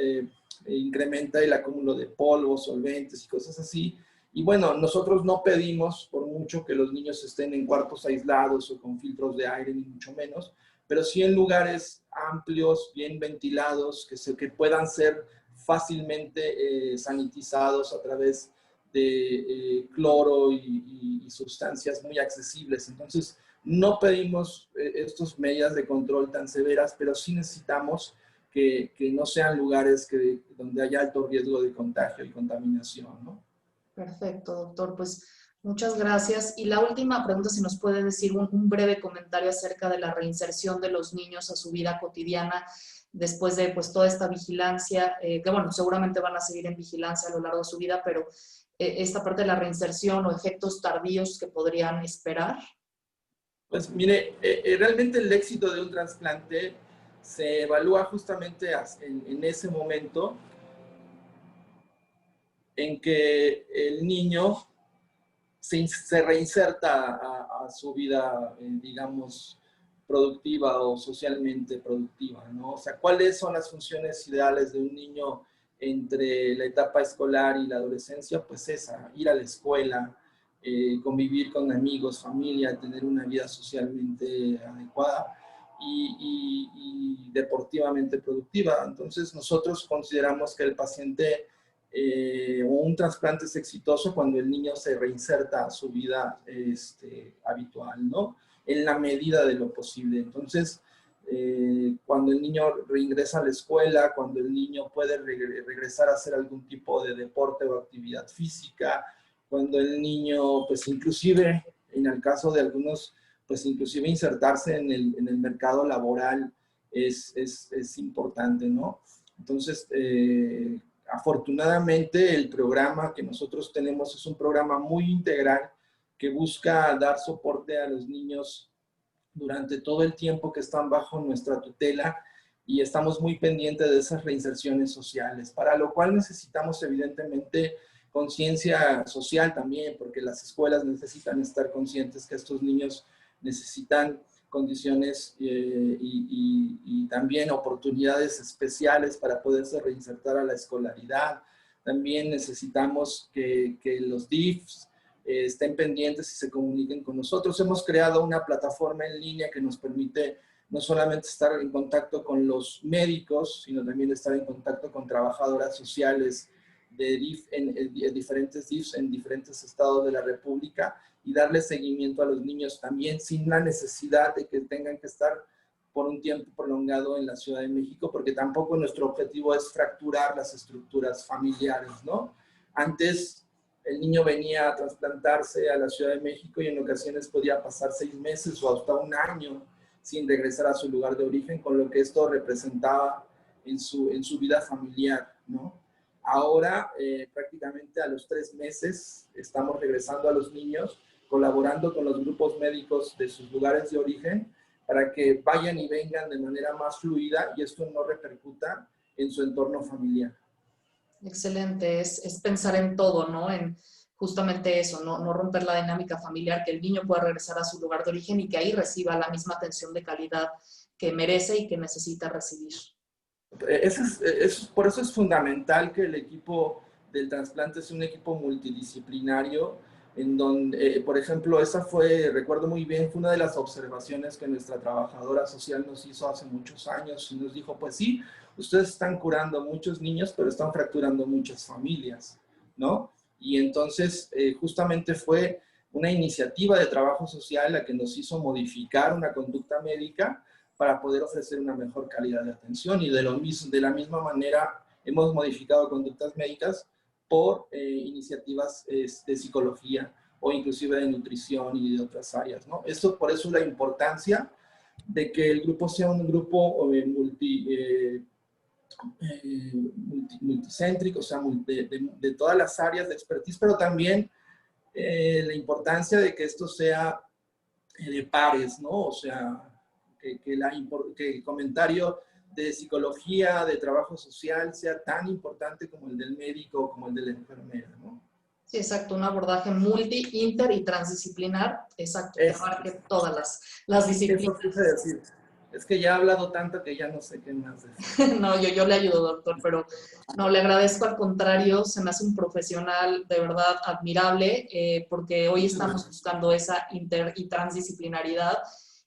incrementa el acúmulo de polvo, solventes y cosas así, y bueno, nosotros no pedimos por mucho que los niños estén en cuartos aislados o con filtros de aire, ni mucho menos, pero sí en lugares amplios, bien ventilados, que puedan ser fácilmente sanitizados a través de cloro y sustancias muy accesibles. Entonces, no pedimos estas medidas de control tan severas, pero sí necesitamos que no sean lugares donde haya alto riesgo de contagio y contaminación, ¿no? Perfecto, doctor. Pues muchas gracias. Y la última pregunta, si nos puede decir un breve comentario acerca de la reinserción de los niños a su vida cotidiana después de pues toda esta vigilancia, que bueno, seguramente van a seguir en vigilancia a lo largo de su vida, pero esta parte de la reinserción o efectos tardíos que podrían esperar. Pues mire, realmente el éxito de un trasplante se evalúa justamente en ese momento en que el niño se reinserta a su vida, digamos, productiva o socialmente productiva, ¿no? O sea, ¿cuáles son las funciones ideales de un niño entre la etapa escolar y la adolescencia? Pues esa, ir a la escuela, convivir con amigos, familia, tener una vida socialmente adecuada y deportivamente productiva. Entonces, nosotros consideramos que el paciente o un trasplante es exitoso cuando el niño se reinserta a su vida habitual, ¿no? En la medida de lo posible. Entonces, cuando el niño reingresa a la escuela, cuando el niño puede regresar a hacer algún tipo de deporte o actividad física, cuando el niño, pues inclusive, en el caso de algunos, pues inclusive insertarse en el mercado laboral es importante, ¿no? Entonces, afortunadamente, el programa que nosotros tenemos es un programa muy integral que busca dar soporte a los niños durante todo el tiempo que están bajo nuestra tutela y estamos muy pendientes de esas reinserciones sociales, para lo cual necesitamos evidentemente conciencia social también, porque las escuelas necesitan estar conscientes que estos niños necesitan condiciones y también oportunidades especiales para poderse reinsertar a la escolaridad. También necesitamos que los DIFs estén pendientes y se comuniquen con nosotros. Hemos creado una plataforma en línea que nos permite no solamente estar en contacto con los médicos, sino también estar en contacto con trabajadoras sociales de diferentes DIFs en diferentes estados de la República y darle seguimiento a los niños también sin la necesidad de que tengan que estar por un tiempo prolongado en la Ciudad de México, porque tampoco nuestro objetivo es fracturar las estructuras familiares, ¿no? Antes el niño venía a trasplantarse a la Ciudad de México y en ocasiones podía pasar 6 meses o hasta un año sin regresar a su lugar de origen, con lo que esto representaba en su vida familiar, ¿no? Ahora, prácticamente a los 3 meses, estamos regresando a los niños, colaborando con los grupos médicos de sus lugares de origen para que vayan y vengan de manera más fluida y esto no repercuta en su entorno familiar. Excelente, es pensar en todo, ¿no? En justamente eso, no romper la dinámica familiar, que el niño pueda regresar a su lugar de origen y que ahí reciba la misma atención de calidad que merece y que necesita recibir. Por eso es fundamental que el equipo del trasplante sea un equipo multidisciplinario, en donde, por ejemplo, esa fue, recuerdo muy bien, fue una de las observaciones que nuestra trabajadora social nos hizo hace muchos años y nos dijo, pues sí, ustedes están curando a muchos niños, pero están fracturando muchas familias, ¿no? Y entonces, justamente fue una iniciativa de trabajo social la que nos hizo modificar una conducta médica para poder ofrecer una mejor calidad de atención y de la misma manera hemos modificado conductas médicas por iniciativas de psicología o inclusive de nutrición y de otras áreas, ¿no? Por eso la importancia de que el grupo sea un grupo multicéntrico, o sea, de todas las áreas de expertise, pero también la importancia de que esto sea de pares, ¿no? O sea, que el comentario de psicología, de trabajo social, sea tan importante como el del médico, como el de la enfermera, ¿no? Sí, exacto, un abordaje multi, inter y transdisciplinar, exacto, que abarque todas las Eso disciplinas. quise decir. Es que ya he hablado tanto que ya no sé qué más decir. No, yo le ayudo, doctor, pero no, le agradezco al contrario, se me hace un profesional de verdad admirable, porque hoy estamos buscando esa inter y transdisciplinaridad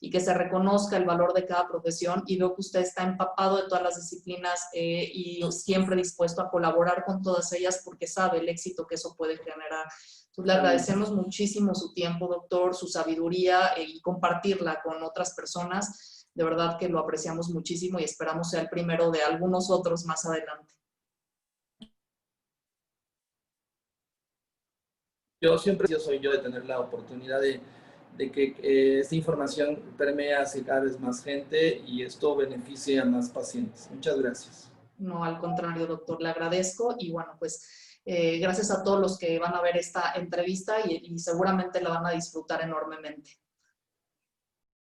y que se reconozca el valor de cada profesión y veo que usted está empapado de todas las disciplinas y siempre dispuesto a colaborar con todas ellas porque sabe el éxito que eso puede generar. Entonces, le agradecemos muchísimo su tiempo, doctor, su sabiduría y compartirla con otras personas. De verdad que lo apreciamos muchísimo y esperamos sea el primero de algunos otros más adelante. Yo soy yo de tener la oportunidad de que esta información permee hacia cada vez más gente y esto beneficie a más pacientes. Muchas gracias. No, al contrario, doctor, le agradezco y bueno, pues gracias a todos los que van a ver esta entrevista y seguramente la van a disfrutar enormemente.